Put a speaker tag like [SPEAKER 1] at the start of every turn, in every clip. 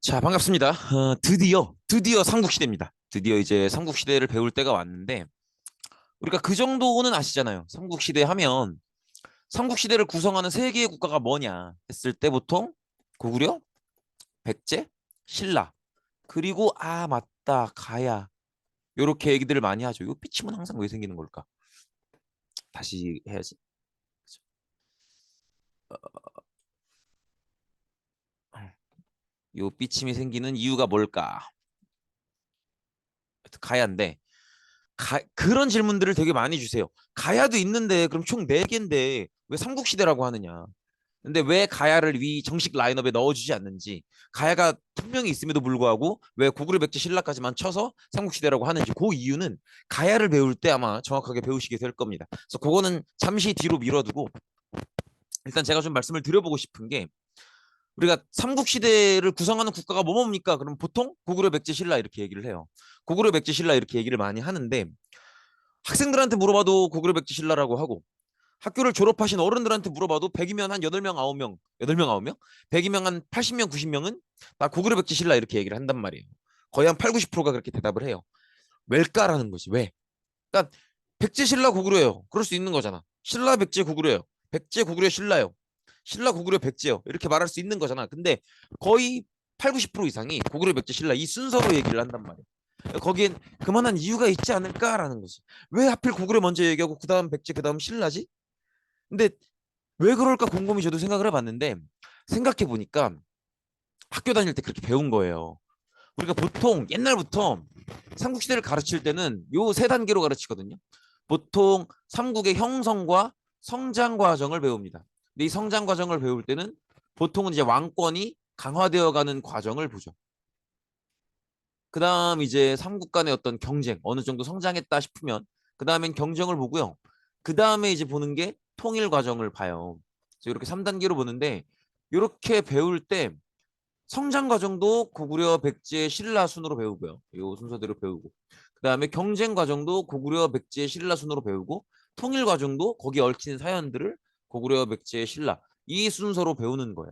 [SPEAKER 1] 자, 반갑습니다. 드디어 삼국시대입니다. 드디어 이제 삼국시대를 배울 때가 왔는데, 우리가 그 정도는 아시잖아요. 삼국시대 하면, 삼국시대를 구성하는 세 개의 국가가 뭐냐 했을 때 보통 고구려, 백제, 신라, 그리고 맞다, 가야. 요렇게 얘기들을 많이 하죠. 요 삐침은 항상 왜 생기는 걸까? 다시 해야지. 요 삐침이 생기는 이유가 뭘까? 가야인데, 그런 질문들을 되게 많이 주세요. 가야도 있는데 그럼 총 4개인데 왜 삼국시대라고 하느냐? 근데 왜 가야를 위 정식 라인업에 넣어주지 않는지, 가야가 분명히 있음에도 불구하고 왜 고구려 백제 신라까지만 쳐서 삼국시대라고 하는지, 그 이유는 가야를 배울 때 아마 정확하게 배우시게 될 겁니다. 그래서 그거는 잠시 뒤로 미뤄두고, 일단 제가 좀 말씀을 드려보고 싶은 게, 우리가 삼국시대를 구성하는 국가가 뭡니까? 그럼 보통 고구려 백제 신라 이렇게 얘기를 해요. 고구려 백제 신라 이렇게 얘기를 많이 하는데, 학생들한테 물어봐도 고구려 백제 신라라고 하고, 학교를 졸업하신 어른들한테 물어봐도 100이면 한 8명, 9명, 8명, 9명? 100이면 한 80명, 90명은 다 고구려 백제 신라 이렇게 얘기를 한단 말이에요. 거의 한 8, 90%가 그렇게 대답을 해요. 왜일까라는 거지. 왜? 그러니까 백제 신라 고구려예요. 그럴 수 있는 거잖아. 신라 백제 고구려예요. 백제 고구려 신라요. 신라 고구려 백제요. 이렇게 말할 수 있는 거잖아. 근데 거의 8, 90% 이상이 고구려 백제 신라 이 순서로 얘기를 한단 말이에요. 거기엔 그만한 이유가 있지 않을까라는 거지. 왜 하필 고구려 먼저 얘기하고 그다음 백제 그다음 신라지? 근데 왜 그럴까 곰곰이 저도 생각을 해봤는데, 생각해 보니까 학교 다닐 때 그렇게 배운 거예요. 우리가 보통 옛날부터 삼국시대를 가르칠 때는 요 세 단계로 가르치거든요. 보통 삼국의 형성과 성장 과정을 배웁니다. 근데 이 성장 과정을 배울 때는 보통은 이제 왕권이 강화되어 가는 과정을 보죠. 그 다음 이제 삼국 간의 어떤 경쟁, 어느 정도 성장했다 싶으면 그 다음엔 경쟁을 보고요. 그 다음에 이제 보는 게 통일 과정을 봐요. 그래서 이렇게 3단계로 보는데, 이렇게 배울 때 성장 과정도 고구려, 백제, 신라 순으로 배우고요. 이 순서대로 배우고. 그 다음에 경쟁 과정도 고구려, 백제, 신라 순으로 배우고, 통일 과정도 거기에 얽힌 사연들을 고구려, 백제, 신라 이 순서로 배우는 거예요.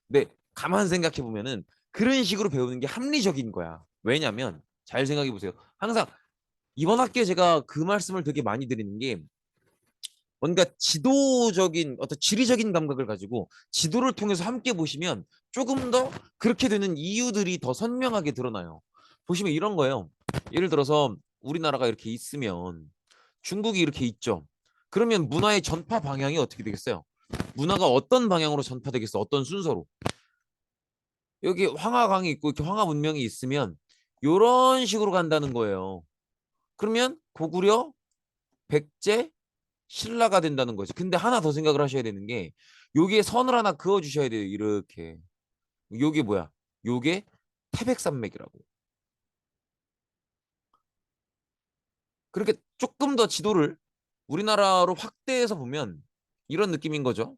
[SPEAKER 1] 근데 가만 생각해 보면은 그런 식으로 배우는 게 합리적인 거야. 왜냐면 잘 생각해 보세요. 항상 이번 학기에 제가 그 말씀을 되게 많이 드리는 게, 뭔가 지도적인 어떤 지리적인 감각을 가지고 지도를 통해서 함께 보시면 조금 더 그렇게 되는 이유들이 더 선명하게 드러나요. 보시면 이런 거예요. 예를 들어서 우리나라가 이렇게 있으면 중국이 이렇게 있죠. 그러면 문화의 전파 방향이 어떻게 되겠어요? 문화가 어떤 방향으로 전파되겠어? 어떤 순서로? 여기 황하강이 있고 이렇게 황하 문명이 있으면 이런 식으로 간다는 거예요. 그러면 고구려, 백제, 신라가 된다는 거죠. 근데 하나 더 생각을 하셔야 되는 게, 여기에 선을 하나 그어 주셔야 돼요. 이렇게. 요게 뭐야? 요게 태백산맥이라고. 그렇게 조금 더 지도를 우리나라로 확대해서 보면 이런 느낌인 거죠.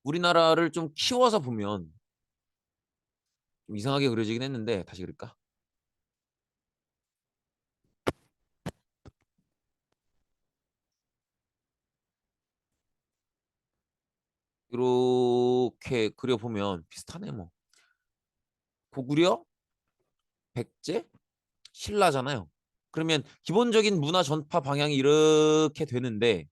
[SPEAKER 1] 우리나라를 좀 키워서 보면 좀 이상하게 그려지긴 했는데, 다시 그릴까? 이렇게 그려보면 비슷하네 뭐. 고구려, 백제, 신라잖아요. 그러면 기본적인 문화 전파 방향이 이렇게 되는데,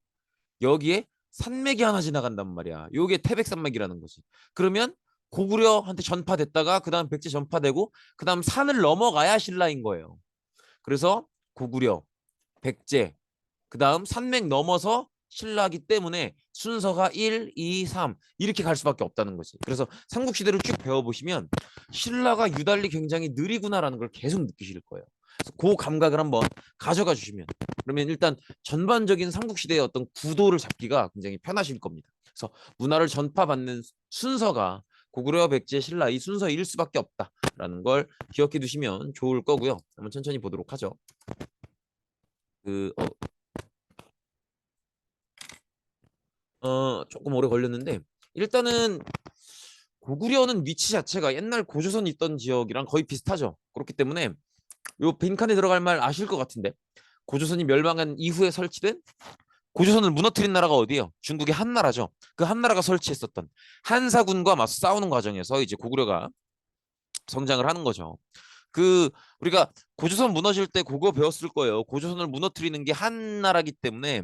[SPEAKER 1] 여기에 산맥이 하나 지나간단 말이야. 요게 태백산맥이라는 거지. 그러면 고구려한테 전파됐다가 그다음 백제 전파되고 그다음 산을 넘어가야 신라인 거예요. 그래서 고구려, 백제, 그다음 산맥 넘어서 신라기 때문에 순서가 1, 2, 3 이렇게 갈 수밖에 없다는 거지. 그래서 삼국시대를 쭉 배워보시면 신라가 유달리 굉장히 느리구나라는 걸 계속 느끼실 거예요. 그래서 그 감각을 한번 가져가 주시면, 그러면 일단 전반적인 삼국시대의 어떤 구도를 잡기가 굉장히 편하실 겁니다. 그래서 문화를 전파받는 순서가 고구려, 백제, 신라 이 순서일 수밖에 없다라는 걸 기억해 두시면 좋을 거고요. 한번 천천히 보도록 하죠. 그 조금 오래 걸렸는데, 일단은 고구려는 위치 자체가 옛날 고조선 있던 지역이랑 거의 비슷하죠. 그렇기 때문에 요 빈칸에 들어갈 말 아실 것 같은데, 고조선이 멸망한 이후에 설치된 고조선을 무너뜨린 나라가 어디예요? 중국의 한나라죠. 그 한나라가 설치했었던 한사군과 맞서 싸우는 과정에서 이제 고구려가 성장을 하는 거죠. 그 우리가 고조선 무너질 때 그거 배웠을 거예요. 고조선을 무너뜨리는 게 한나라기 때문에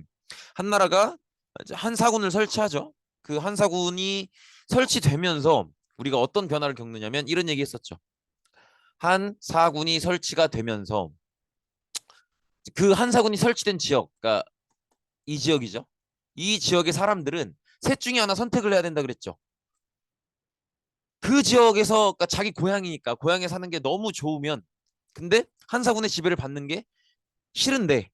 [SPEAKER 1] 한나라가 이제 한사군을 설치하죠. 그 한사군이 설치되면서 우리가 어떤 변화를 겪느냐면 이런 얘기 했었죠. 한사군이 설치가 되면서 그 한사군이 설치된 지역, 그러니까 이 지역이죠. 이 지역의 사람들은 셋 중에 하나 선택을 해야 된다 그랬죠. 그 지역에서 그러니까 자기 고향이니까 고향에 사는 게 너무 좋으면 근데 한사군의 지배를 받는 게 싫은데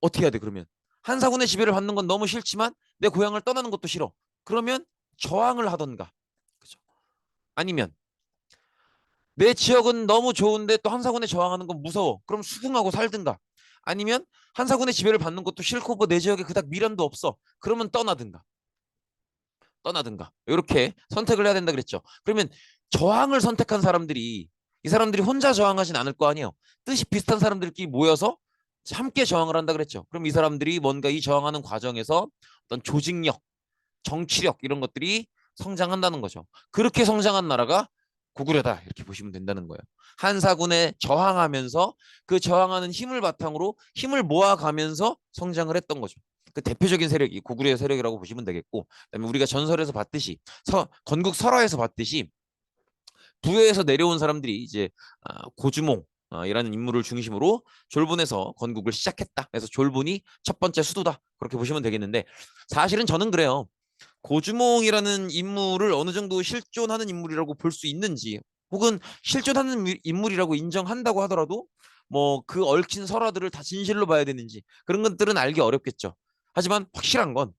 [SPEAKER 1] 어떻게 해야 돼 그러면 한사군의 지배를 받는 건 너무 싫지만 내 고향을 떠나는 것도 싫어. 그러면 저항을 하던가 그죠? 아니면 내 지역은 너무 좋은데 또 한사군에 저항하는 건 무서워. 그럼 수긍하고 살든가. 아니면 한사군의 지배를 받는 것도 싫고 뭐 내 지역에 그닥 미련도 없어. 그러면 떠나든가. 이렇게 선택을 해야 된다 그랬죠. 그러면 저항을 선택한 사람들이 이 사람들이 혼자 저항하진 않을 거 아니에요. 뜻이 비슷한 사람들끼리 모여서 함께 저항을 한다 그랬죠. 그럼 이 사람들이 뭔가 이 저항하는 과정에서 어떤 조직력, 정치력 이런 것들이 성장한다는 거죠. 그렇게 성장한 나라가 고구려다 이렇게 보시면 된다는 거예요. 한사군에 저항하면서 그 저항하는 힘을 바탕으로 힘을 모아가면서 성장을 했던 거죠. 그 대표적인 세력이 고구려의 세력이라고 보시면 되겠고, 그다음에 우리가 전설에서 봤듯이 건국 설화에서 봤듯이 부여에서 내려온 사람들이 이제 고주몽 이라는 인물을 중심으로 졸본에서 건국을 시작했다. 그래서 졸본이 첫 번째 수도다. 그렇게 보시면 되겠는데 사실은 저는 그래요. 고주몽이라는 인물을 어느 정도 실존하는 인물이라고 볼 수 있는지 혹은 실존하는 인물이라고 인정한다고 하더라도 뭐 그 얽힌 설화들을 다 진실로 봐야 되는지 그런 것들은 알기 어렵겠죠. 하지만 확실한 건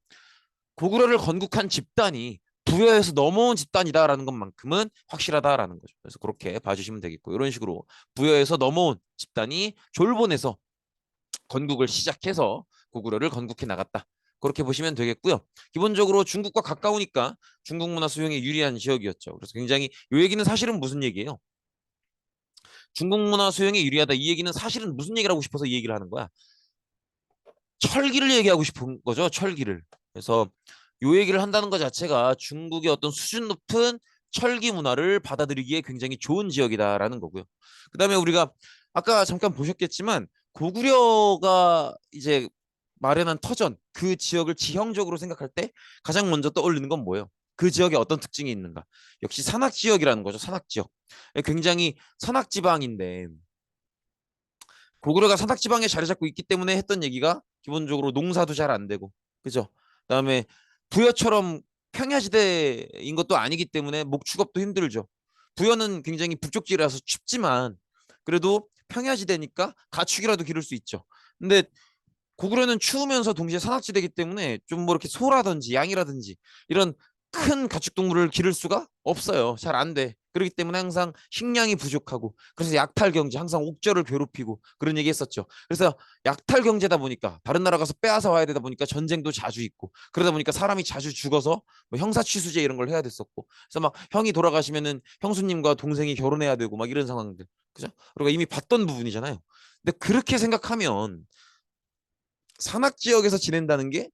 [SPEAKER 1] 고구려를 건국한 집단이 부여에서 넘어온 집단이다라는 것만큼은 확실하다라는 거죠. 그래서 그렇게 봐주시면 되겠고 이런 식으로 부여에서 넘어온 집단이 졸본에서 건국을 시작해서 고구려를 건국해 나갔다. 그렇게 보시면 되겠고요. 기본적으로 중국과 가까우니까 중국 문화 수용에 유리한 지역이었죠. 그래서 굉장히 이 얘기는 사실은 무슨 얘기예요? 중국 문화 수용에 유리하다. 이 얘기는 사실은 무슨 얘기를 하고 싶어서 이 얘기를 하는 거야? 철기를 얘기하고 싶은 거죠. 철기를. 그래서 요 얘기를 한다는 것 자체가 중국의 어떤 수준 높은 철기 문화를 받아들이기에 굉장히 좋은 지역이다라는 거고요. 그다음에 우리가 아까 잠깐 보셨겠지만 고구려가 이제 마련한 터전 그 지역을 지형적으로 생각할 때 가장 먼저 떠올리는 건 뭐예요? 그 지역에 어떤 특징이 있는가? 역시 산악 지역이라는 거죠. 산악 지역. 굉장히 산악 지방인데 고구려가 산악 지방에 자리 잡고 있기 때문에 했던 얘기가 기본적으로 농사도 잘 안 되고 그죠? 그다음에 부여처럼 평야지대인 것도 아니기 때문에 목축업도 힘들죠. 부여는 굉장히 북쪽지라서 춥지만 그래도 평야지대니까 가축이라도 기를 수 있죠. 근데 고구려는 추우면서 동시에 산악지대이기 때문에 좀 뭐 이렇게 소라든지 양이라든지 이런 큰 가축동물을 기를 수가 없어요. 잘 안 돼. 그렇기 때문에 항상 식량이 부족하고 그래서 약탈 경제 항상 옥저를 괴롭히고 그런 얘기 했었죠. 그래서 약탈 경제다 보니까 다른 나라 가서 빼앗아 와야 되다 보니까 전쟁도 자주 있고 그러다 보니까 사람이 자주 죽어서 뭐 형사취수제 이런 걸 해야 됐었고 그래서 막 형이 돌아가시면은 형수님과 동생이 결혼해야 되고 막 이런 상황들 그죠? 우리가 이미 봤던 부분이잖아요. 근데 그렇게 생각하면 산악 지역에서 지낸다는 게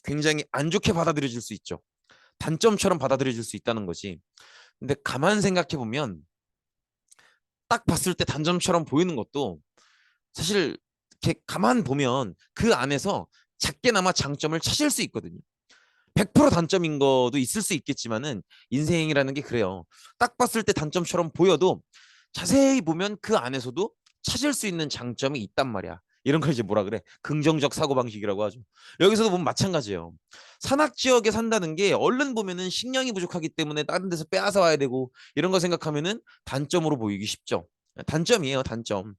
[SPEAKER 1] 굉장히 안 좋게 받아들여질 수 있죠. 단점처럼 받아들여질 수 있다는 거지. 근데 가만 생각해 보면 딱 봤을 때 단점처럼 보이는 것도 사실 이렇게 가만 보면 그 안에서 작게나마 장점을 찾을 수 있거든요. 100% 단점인 거도 있을 수 있겠지만은 인생이라는 게 그래요. 딱 봤을 때 단점처럼 보여도 자세히 보면 그 안에서도 찾을 수 있는 장점이 있단 말이야. 이런 걸 이제 뭐라 그래? 긍정적 사고방식이라고 하죠. 여기서도 보면 마찬가지예요. 산악 지역에 산다는 게 얼른 보면은 식량이 부족하기 때문에 다른 데서 빼앗아 와야 되고 이런 거 생각하면은 단점으로 보이기 쉽죠. 단점이에요, 단점.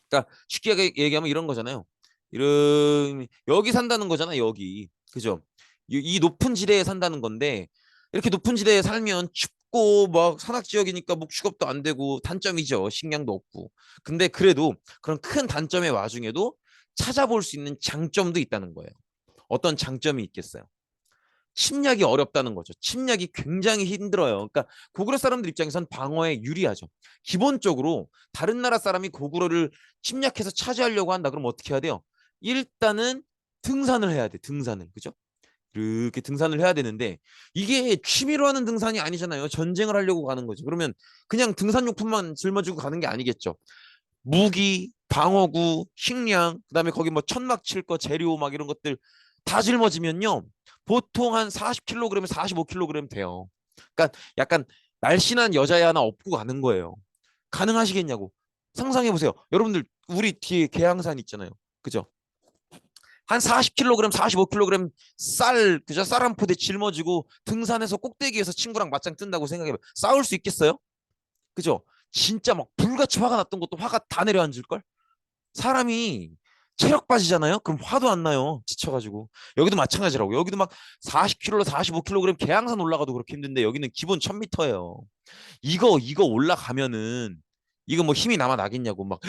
[SPEAKER 1] 그러니까 쉽게 얘기하면 이런 거잖아요. 이런 여기 산다는 거잖아, 여기. 그죠? 이 높은 지대에 산다는 건데 이렇게 높은 지대에 살면 춥고 막 산악 지역이니까 목축업도 안 되고 단점이죠. 식량도 없고. 근데 그래도 그런 큰 단점의 와중에도 찾아볼 수 있는 장점도 있다는 거예요. 어떤 장점이 있겠어요? 침략이 어렵다는 거죠. 침략이 굉장히 힘들어요. 그러니까 고구려 사람들 입장에선 방어에 유리하죠. 기본적으로 다른 나라 사람이 고구려를 침략해서 차지하려고 한다. 그럼 어떻게 해야 돼요? 일단은 등산을 해야 돼. 등산을. 그죠? 이렇게 등산을 해야 되는데 이게 취미로 하는 등산이 아니잖아요. 전쟁을 하려고 가는 거죠. 그러면 그냥 등산용품만 짊어지고 가는 게 아니겠죠. 무기, 방어구, 식량, 그다음에 거기 뭐 천막 칠 거 재료 막 이런 것들 다 짊어지면요. 보통 한 40kg, 45kg 돼요. 그러니까 약간 날씬한 여자애 하나 업고 가는 거예요. 가능하시겠냐고. 상상해 보세요. 여러분들 우리 뒤에 계양산 있잖아요. 그죠? 한 40kg, 45kg 쌀, 그죠? 쌀 한 포대 짊어지고 등산해서 꼭대기에서 친구랑 맞짱 뜬다고 생각해봐. 싸울 수 있겠어요? 그죠? 진짜 막 불같이 화가 났던 것도 화가 다 내려앉을걸? 사람이 체력 빠지잖아요? 그럼 화도 안 나요. 지쳐가지고. 여기도 마찬가지라고. 여기도 막 40kg, 45kg 계양산 올라가도 그렇게 힘든데 여기는 기본 1000m예요. 이거 올라가면은 이거 뭐 힘이 남아 나겠냐고 막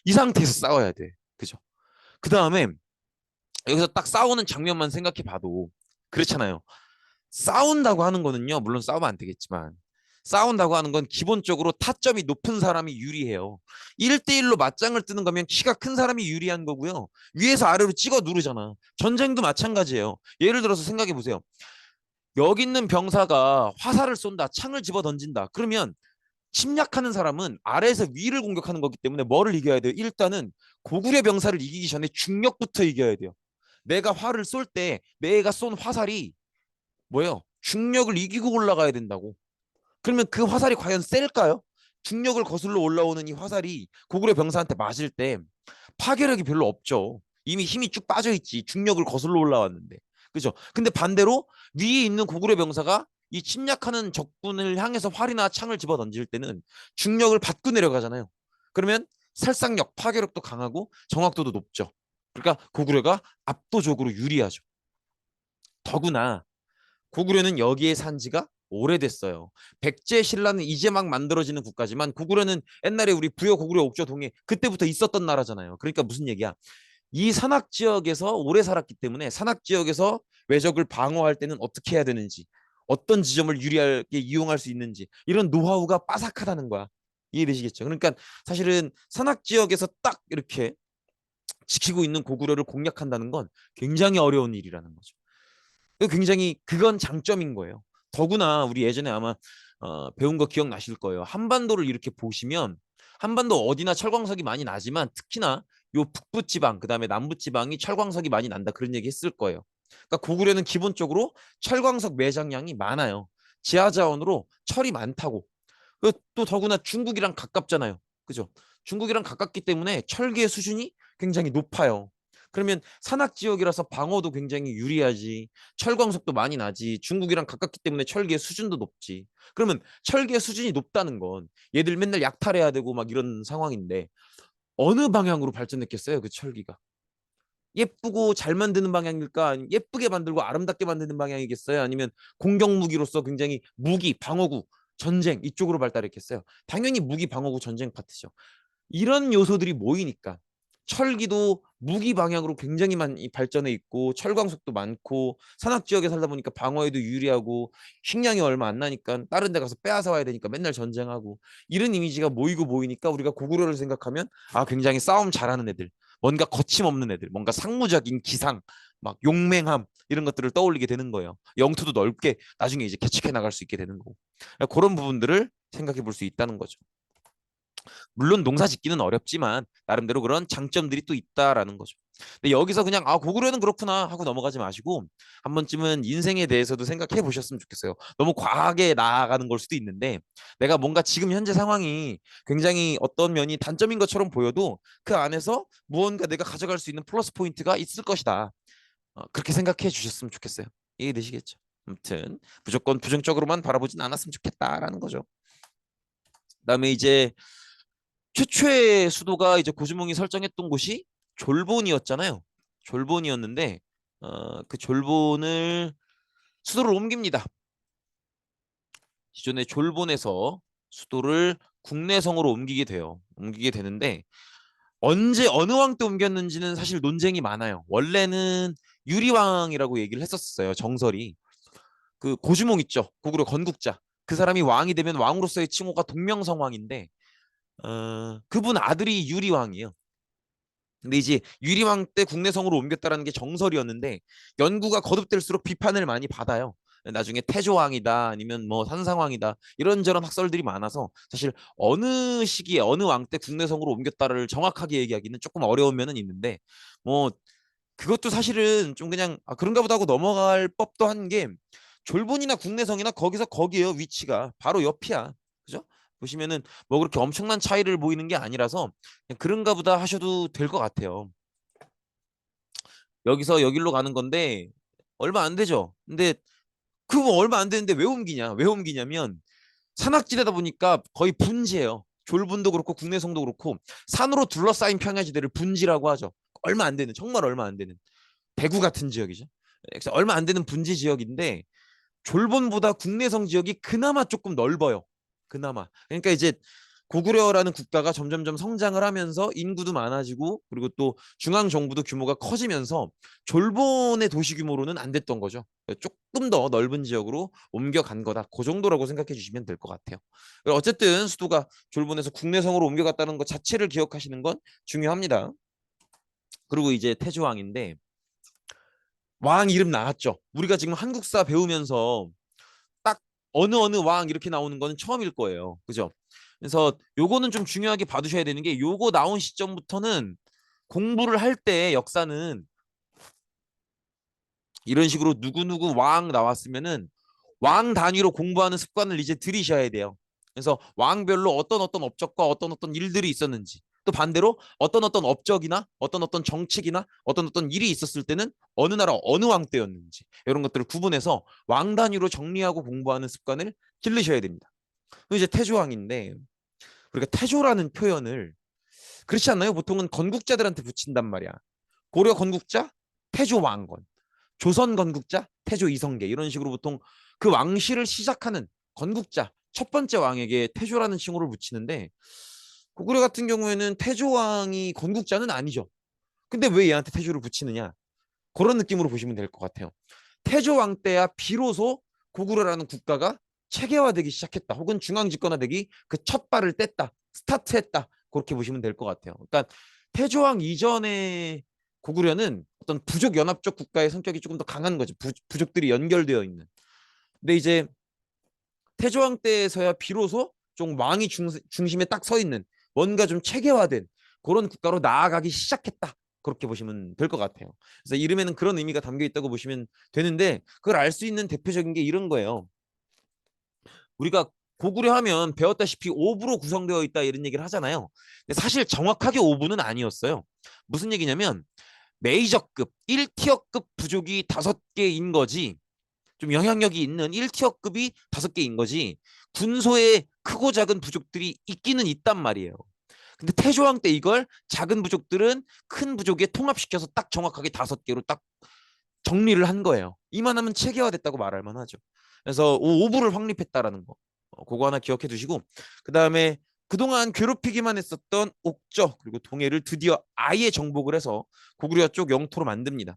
[SPEAKER 1] 이 상태에서 싸워야 돼. 그죠? 그 다음에 여기서 딱 싸우는 장면만 생각해 봐도 그렇잖아요. 싸운다고 하는 거는요. 물론 싸우면 안 되겠지만 싸운다고 하는 건 기본적으로 타점이 높은 사람이 유리해요. 1대1로 맞짱을 뜨는 거면 키가 큰 사람이 유리한 거고요. 위에서 아래로 찍어 누르잖아. 전쟁도 마찬가지예요. 예를 들어서 생각해 보세요. 여기 있는 병사가 화살을 쏜다. 창을 집어 던진다. 그러면 침략하는 사람은 아래에서 위를 공격하는 거기 때문에 뭐를 이겨야 돼요? 일단은 고구려 병사를 이기기 전에 중력부터 이겨야 돼요. 내가 활을 쏠 때 내가 쏜 화살이 뭐예요? 중력을 이기고 올라가야 된다고. 그러면 그 화살이 과연 셀까요? 중력을 거슬러 올라오는 이 화살이 고구려 병사한테 맞을 때 파괴력이 별로 없죠. 이미 힘이 쭉 빠져 있지. 중력을 거슬러 올라왔는데. 그죠? 근데 반대로 위에 있는 고구려 병사가 이 침략하는 적군을 향해서 활이나 창을 집어 던질 때는 중력을 받고 내려가잖아요. 그러면 살상력, 파괴력도 강하고 정확도도 높죠. 그러니까 고구려가 압도적으로 유리하죠. 더구나 고구려는 여기에 산 지가 오래됐어요. 백제 신라는 이제 막 만들어지는 국가지만 고구려는 옛날에 우리 부여 고구려 옥조 동해 그때부터 있었던 나라잖아요. 그러니까 무슨 얘기야? 이 산악 지역에서 오래 살았기 때문에 산악 지역에서 외적을 방어할 때는 어떻게 해야 되는지, 어떤 지점을 유리하게 이용할 수 있는지 이런 노하우가 빠삭하다는 거야. 이해되시겠죠? 그러니까 사실은 산악 지역에서 딱 이렇게 지키고 있는 고구려를 공략한다는 건 굉장히 어려운 일이라는 거죠. 굉장히 그건 장점인 거예요. 더구나 우리 예전에 아마 배운 거 기억나실 거예요. 한반도를 이렇게 보시면 한반도 어디나 철광석이 많이 나지만 특히나 요 북부 지방 그다음에 남부 지방이 철광석이 많이 난다 그런 얘기 했을 거예요. 그러니까 고구려는 기본적으로 철광석 매장량이 많아요. 지하 자원으로 철이 많다고. 또 더구나 중국이랑 가깝잖아요. 그죠? 중국이랑 가깝기 때문에 철기의 수준이 굉장히 높아요. 그러면 산악 지역이라서 방어도 굉장히 유리하지. 철광석도 많이 나지. 중국이랑 가깝기 때문에 철기의 수준도 높지. 그러면 철기의 수준이 높다는 건 얘들 맨날 약탈해야 되고 막 이런 상황인데 어느 방향으로 발전했겠어요? 그 철기가. 예쁘고 잘 만드는 방향일까? 아니면 예쁘게 만들고 아름답게 만드는 방향이겠어요? 아니면 공격 무기로서 굉장히 무기, 방어구, 전쟁 이쪽으로 발달했겠어요? 당연히 무기, 방어구, 전쟁 파트죠. 이런 요소들이 모이니까 철기도 무기 방향으로 굉장히 많이 발전해 있고 철광석도 많고 산악 지역에 살다 보니까 방어에도 유리하고 식량이 얼마 안 나니까 다른 데 가서 빼앗아 와야 되니까 맨날 전쟁하고 이런 이미지가 모이고 모이니까 우리가 고구려를 생각하면 아 굉장히 싸움 잘하는 애들 뭔가 거침없는 애들 뭔가 상무적인 기상 막 용맹함 이런 것들을 떠올리게 되는 거예요. 영토도 넓게 나중에 이제 개척해 나갈 수 있게 되는 거고 그런 부분들을 생각해 볼 수 있다는 거죠. 물론 농사 짓기는 어렵지만 나름대로 그런 장점들이 또 있다라는 거죠. 근데 여기서 그냥 아 고구려는 그렇구나 하고 넘어가지 마시고 한 번쯤은 인생에 대해서도 생각해 보셨으면 좋겠어요. 너무 과하게 나아가는 걸 수도 있는데 내가 뭔가 지금 현재 상황이 굉장히 어떤 면이 단점인 것처럼 보여도 그 안에서 무언가 내가 가져갈 수 있는 플러스 포인트가 있을 것이다. 그렇게 생각해 주셨으면 좋겠어요. 이해되시겠죠? 아무튼 무조건 부정적으로만 바라보진 않았으면 좋겠다라는 거죠. 그다음에 이제 최초의 수도가 이제 고주몽이 설정했던 곳이 졸본이었잖아요. 졸본이었는데 그 졸본을 수도를 옮깁니다. 기존의 졸본에서 수도를 국내성으로 옮기게 돼요. 옮기게 되는데 언제 어느 왕 때 옮겼는지는 사실 논쟁이 많아요. 원래는 유리왕이라고 얘기를 했었어요. 정설이. 그 고주몽 있죠. 고구려 건국자. 그 사람이 왕이 되면 왕으로서의 칭호가 동명성왕인데 그분 아들이 유리왕이에요. 근데 이제 유리왕 때 국내성으로 옮겼다라는 게 정설이었는데 연구가 거듭될수록 비판을 많이 받아요. 나중에 태조왕이다 아니면 뭐 산상왕이다 이런저런 학설들이 많아서 사실 어느 시기에 어느 왕 때 국내성으로 옮겼다를 정확하게 얘기하기는 조금 어려운 면은 있는데 뭐 그것도 사실은 좀 그냥 그런가 보다 하고 넘어갈 법도 한 게 졸본이나 국내성이나 거기서 거기에요. 위치가 바로 옆이야. 그죠? 보시면은 뭐 그렇게 엄청난 차이를 보이는 게 아니라서 그냥 그런가 보다 하셔도 될 것 같아요. 여기서 여기로 가는 건데 얼마 안 되죠. 근데 그거 뭐 얼마 안 되는데 왜 옮기냐? 왜 옮기냐면 산악지대다 보니까 거의 분지예요. 졸분도 그렇고 국내성도 그렇고 산으로 둘러싸인 평야지대를 분지라고 하죠. 얼마 안 되는 정말 얼마 안 되는 대구 같은 지역이죠. 그래서 얼마 안 되는 분지 지역인데 졸본보다 국내성 지역이 그나마 조금 넓어요. 그나마. 그러니까 이제 고구려라는 국가가 점점점 성장을 하면서 인구도 많아지고 그리고 또 중앙 정부도 규모가 커지면서 졸본의 도시 규모로는 안 됐던 거죠. 조금 더 넓은 지역으로 옮겨간 거다. 그 정도라고 생각해 주시면 될 것 같아요. 어쨌든 수도가 졸본에서 국내성으로 옮겨갔다는 것 자체를 기억하시는 건 중요합니다. 그리고 이제 태조왕인데 왕 이름 나왔죠. 우리가 지금 한국사 배우면서 딱 어느 왕 이렇게 나오는 거는 처음일 거예요. 그죠? 그래서 요거는 좀 중요하게 봐두셔야 되는 게 요거 나온 시점부터는 공부를 할 때 역사는 이런 식으로 누구누구 왕 나왔으면은 왕 단위로 공부하는 습관을 이제 들이셔야 돼요. 그래서 왕별로 어떤 업적과 어떤 일들이 있었는지 또 반대로 어떤 업적이나 어떤 정책이나 어떤 일이 있었을 때는 어느 나라 어느 왕 때였는지 이런 것들을 구분해서 왕 단위로 정리하고 공부하는 습관을 기르셔야 됩니다. 이제 태조왕인데 우리가 태조라는 표현을 그렇지 않나요? 보통은 건국자들한테 붙인단 말이야. 고려 건국자 태조왕건, 조선 건국자 태조 이성계 이런 식으로 보통 그 왕실을 시작하는 건국자 첫 번째 왕에게 태조라는 칭호를 붙이는데 고구려 같은 경우에는 태조왕이 건국자는 아니죠. 근데 왜 얘한테 태조를 붙이느냐? 그런 느낌으로 보시면 될 것 같아요. 태조왕 때야 비로소 고구려라는 국가가 체계화되기 시작했다. 혹은 중앙집권화되기 그 첫 발을 뗐다. 스타트했다. 그렇게 보시면 될 것 같아요. 그러니까 태조왕 이전에 고구려는 어떤 부족 연합적 국가의 성격이 조금 더 강한 거죠. 부족들이 연결되어 있는. 근데 이제 태조왕 때에서야 비로소 좀 왕이 중심에 딱 서 있는 뭔가 좀 체계화된 그런 국가로 나아가기 시작했다. 그렇게 보시면 될 것 같아요. 그래서 이름에는 그런 의미가 담겨 있다고 보시면 되는데 그걸 알 수 있는 대표적인 게 이런 거예요. 우리가 고구려 하면 배웠다시피 오부로 구성되어 있다 이런 얘기를 하잖아요. 근데 사실 정확하게 오부는 아니었어요. 무슨 얘기냐면 메이저급 1티어급 부족이 5개인 거지 좀 영향력이 있는 1티어급이 5개인 거지 군소에 크고 작은 부족들이 있기는 있단 말이에요. 근데 태조왕 때 이걸 작은 부족들은 큰 부족에 통합시켜서 딱 정확하게 5개로 딱 정리를 한 거예요. 이만하면 체계화됐다고 말할 만하죠. 그래서 오부를 확립했다라는 거. 그거 하나 기억해 두시고 그다음에 그동안 괴롭히기만 했었던 옥저 그리고 동해를 드디어 아예 정복을 해서 고구려 쪽 영토로 만듭니다.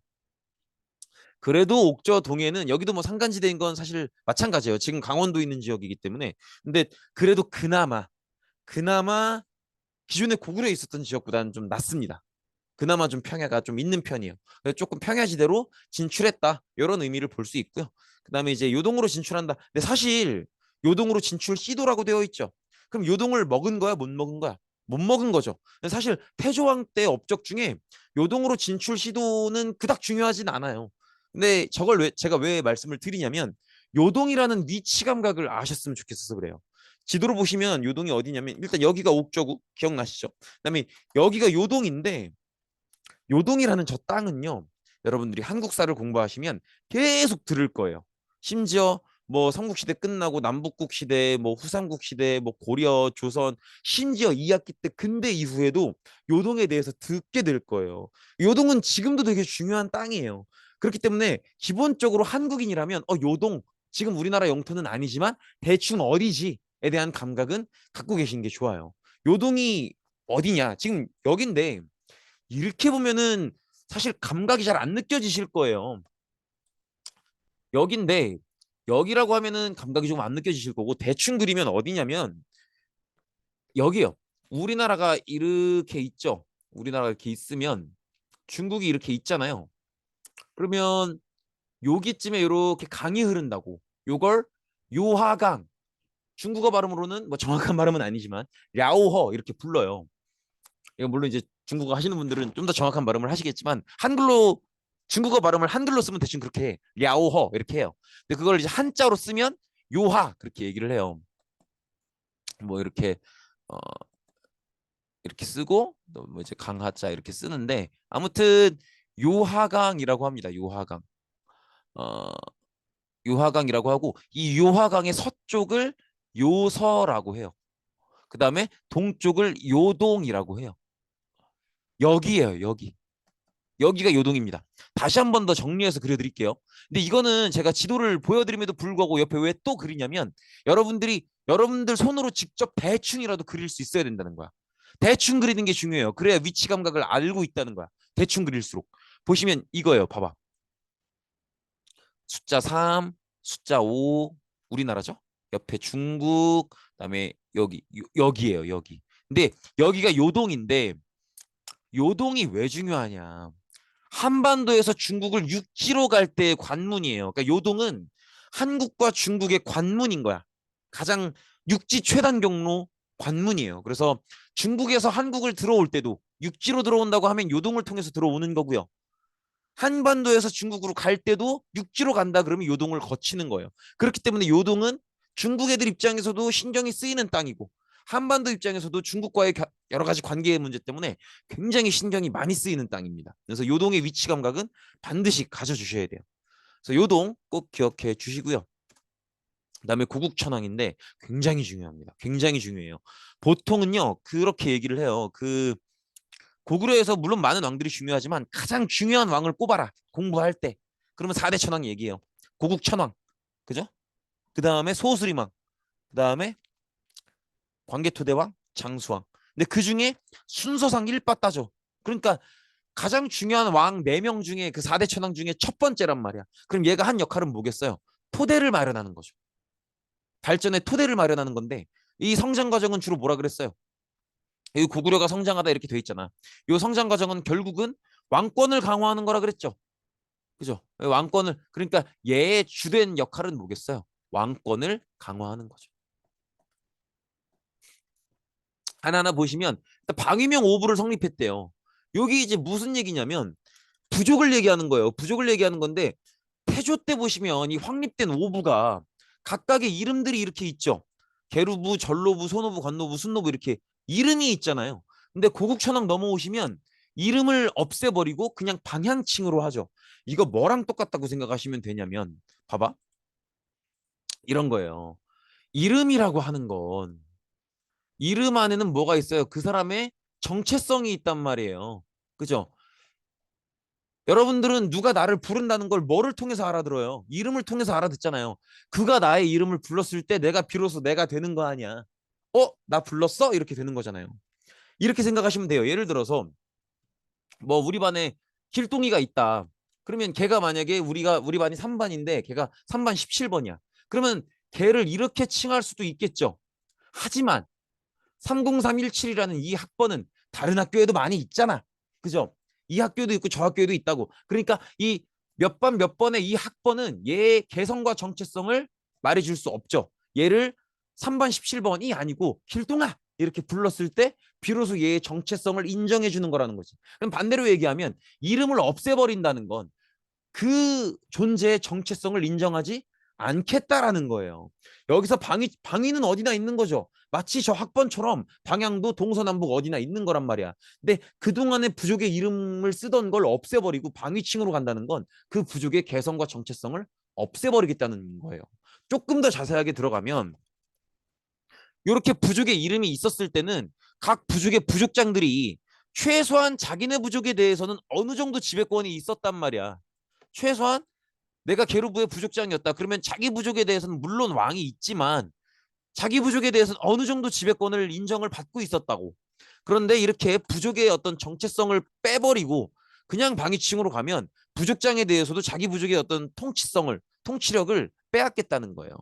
[SPEAKER 1] 그래도 옥저 동해는 여기도 뭐 산간지대인 건 사실 마찬가지예요. 지금 강원도 있는 지역이기 때문에. 근데 그래도 그나마 기존에 고구려에 있었던 지역보다는 좀 낫습니다. 그나마 좀 평야가 좀 있는 편이에요. 그래서 조금 평야지대로 진출했다. 이런 의미를 볼 수 있고요. 그다음에 이제 요동으로 진출한다. 근데 사실 요동으로 진출 시도라고 되어 있죠. 그럼 요동을 먹은 거야, 못 먹은 거야? 못 먹은 거죠. 사실 태조왕 때 업적 중에 요동으로 진출 시도는 그닥 중요하진 않아요. 근데 저걸 제가 왜 말씀을 드리냐면 요동이라는 위치 감각을 아셨으면 좋겠어서 그래요. 지도로 보시면 요동이 어디냐면 일단 여기가 옥저구 기억나시죠? 그다음에 여기가 요동인데 요동이라는 저 땅은요. 여러분들이 한국사를 공부하시면 계속 들을 거예요. 심지어 뭐 삼국시대 끝나고 남북국 시대, 뭐 후삼국 시대, 뭐 고려, 조선, 심지어 2학기 때 근대 이후에도 요동에 대해서 듣게 될 거예요. 요동은 지금도 되게 중요한 땅이에요. 그렇기 때문에 기본적으로 한국인이라면 요동 지금 우리나라 영토는 아니지만 대충 어디지에 대한 감각은 갖고 계신 게 좋아요. 요동이 어디냐? 지금 여긴데 이렇게 보면은 사실 감각이 잘 안 느껴지실 거예요. 여긴데 여기라고 하면은 감각이 좀 안 느껴지실 거고 대충 그리면 어디냐면 여기요. 우리나라가 이렇게 있죠. 우리나라가 이렇게 있으면 중국이 이렇게 있잖아요. 그러면 여기쯤에 이렇게 강이 흐른다고. 요걸 요하강. 중국어 발음으로는 뭐 정확한 발음은 아니지만 랴오허 이렇게 불러요. 이거 물론 이제 중국어 하시는 분들은 좀 더 정확한 발음을 하시겠지만 한글로 중국어 발음을 한글로 쓰면 대충 그렇게 해. 랴오허 이렇게 해요. 근데 그걸 이제 한자로 쓰면 요하 그렇게 얘기를 해요. 뭐 이렇게 어 이렇게 쓰고 또 뭐 이제 강하자 이렇게 쓰는데 아무튼 요하강이라고 합니다. 요하강. 어 요하강이라고 하고 이 요하강의 서쪽을 요서라고 해요. 그 다음에 동쪽을 요동이라고 해요. 여기예요, 여기. 여기가 요동입니다. 다시 한 번 더 정리해서 그려드릴게요. 근데 이거는 제가 지도를 보여드림에도 불구하고 옆에 왜 또 그리냐면 여러분들 손으로 직접 대충이라도 그릴 수 있어야 된다는 거야. 대충 그리는 게 중요해요. 그래야 위치 감각을 알고 있다는 거야. 대충 그릴수록. 보시면 이거예요. 봐봐. 숫자 3, 숫자 5, 우리나라죠? 옆에 중국, 그다음에 여기예요, 여기. 근데 여기가 요동인데 요동이 왜 중요하냐? 한반도에서 중국을 육지로 갈 때의 관문이에요. 그러니까 요동은 한국과 중국의 관문인 거야. 가장 육지 최단 경로 관문이에요. 그래서 중국에서 한국을 들어올 때도 육지로 들어온다고 하면 요동을 통해서 들어오는 거고요. 한반도에서 중국으로 갈 때도 육지로 간다 그러면 요동을 거치는 거예요. 그렇기 때문에 요동은 중국 애들 입장에서도 신경이 쓰이는 땅이고 한반도 입장에서도 중국과의 여러 가지 관계의 문제 때문에 굉장히 신경이 많이 쓰이는 땅입니다. 그래서 요동의 위치 감각은 반드시 가져주셔야 돼요. 그래서 요동 꼭 기억해 주시고요. 그다음에 고국천왕인데 굉장히 중요합니다. 굉장히 중요해요. 보통은요 그렇게 얘기를 해요. 고구려에서 물론 많은 왕들이 중요하지만 가장 중요한 왕을 꼽아라. 공부할 때. 그러면 4대 천왕 얘기해요. 고국 천왕. 그죠? 그 다음에 소수리왕. 그 다음에 광개토대왕, 장수왕. 근데 그 중에 순서상 1바 따져. 그러니까 가장 중요한 왕 4명 중에 그 4대 천왕 중에 첫 번째란 말이야. 그럼 얘가 한 역할은 뭐겠어요? 토대를 마련하는 거죠. 발전의 토대를 마련하는 건데 이 성장 과정은 주로 뭐라 그랬어요? 이 고구려가 성장하다 이렇게 돼 있잖아. 이 성장 과정은 결국은 왕권을 강화하는 거라 그랬죠. 그죠? 왕권을 그러니까 얘의 주된 역할은 뭐겠어요? 왕권을 강화하는 거죠. 하나하나 보시면 방위명 오부를 성립했대요. 여기 이제 무슨 얘기냐면 부족을 얘기하는 거예요. 부족을 얘기하는 건데 태조 때 보시면 이 확립된 오부가 각각의 이름들이 이렇게 있죠. 계루부, 전로부, 소노부, 관노부, 순노부 이렇게 이름이 있잖아요. 근데 고국천왕 넘어오시면 이름을 없애버리고 그냥 방향칭으로 하죠. 이거 뭐랑 똑같다고 생각하시면 되냐면 봐봐. 이런 거예요. 이름이라고 하는 건 이름 안에는 뭐가 있어요? 그 사람의 정체성이 있단 말이에요. 그죠? 여러분들은 누가 나를 부른다는 걸 뭐를 통해서 알아들어요? 이름을 통해서 알아듣잖아요. 그가 나의 이름을 불렀을 때 내가 비로소 내가 되는 거 아니야. 나 불렀어? 이렇게 되는 거잖아요. 이렇게 생각하시면 돼요. 예를 들어서 뭐 우리 반에 길동이가 있다. 그러면 걔가 만약에 우리 반이 3반인데 걔가 3반 17번이야. 그러면 걔를 이렇게 칭할 수도 있겠죠. 하지만 30317이라는 이 학번은 다른 학교에도 많이 있잖아. 그죠? 이 학교도 있고 저 학교에도 있다고. 그러니까 이 몇 반 몇 번의 이 학번은 얘의 개성과 정체성을 말해줄 수 없죠. 얘를 3반 17번이 아니고 길동아 이렇게 불렀을 때 비로소 얘의 정체성을 인정해 주는 거라는 거지. 그럼 반대로 얘기하면 이름을 없애버린다는 건 그 존재의 정체성을 인정하지 않겠다라는 거예요. 여기서 방위는 어디나 있는 거죠. 마치 저 학번처럼 방향도 동서남북 어디나 있는 거란 말이야. 근데 그동안에 부족의 이름을 쓰던 걸 없애버리고 방위층으로 간다는 건 그 부족의 개성과 정체성을 없애버리겠다는 거예요. 조금 더 자세하게 들어가면 이렇게 부족의 이름이 있었을 때는 각 부족의 부족장들이 최소한 자기네 부족에 대해서는 어느 정도 지배권이 있었단 말이야. 최소한 내가 게르부의 부족장이었다. 그러면 자기 부족에 대해서는 물론 왕이 있지만 자기 부족에 대해서는 어느 정도 지배권을 인정을 받고 있었다고. 그런데 이렇게 부족의 어떤 정체성을 빼버리고 그냥 방위층으로 가면 부족장에 대해서도 자기 부족의 어떤 통치력을 빼앗겠다는 거예요.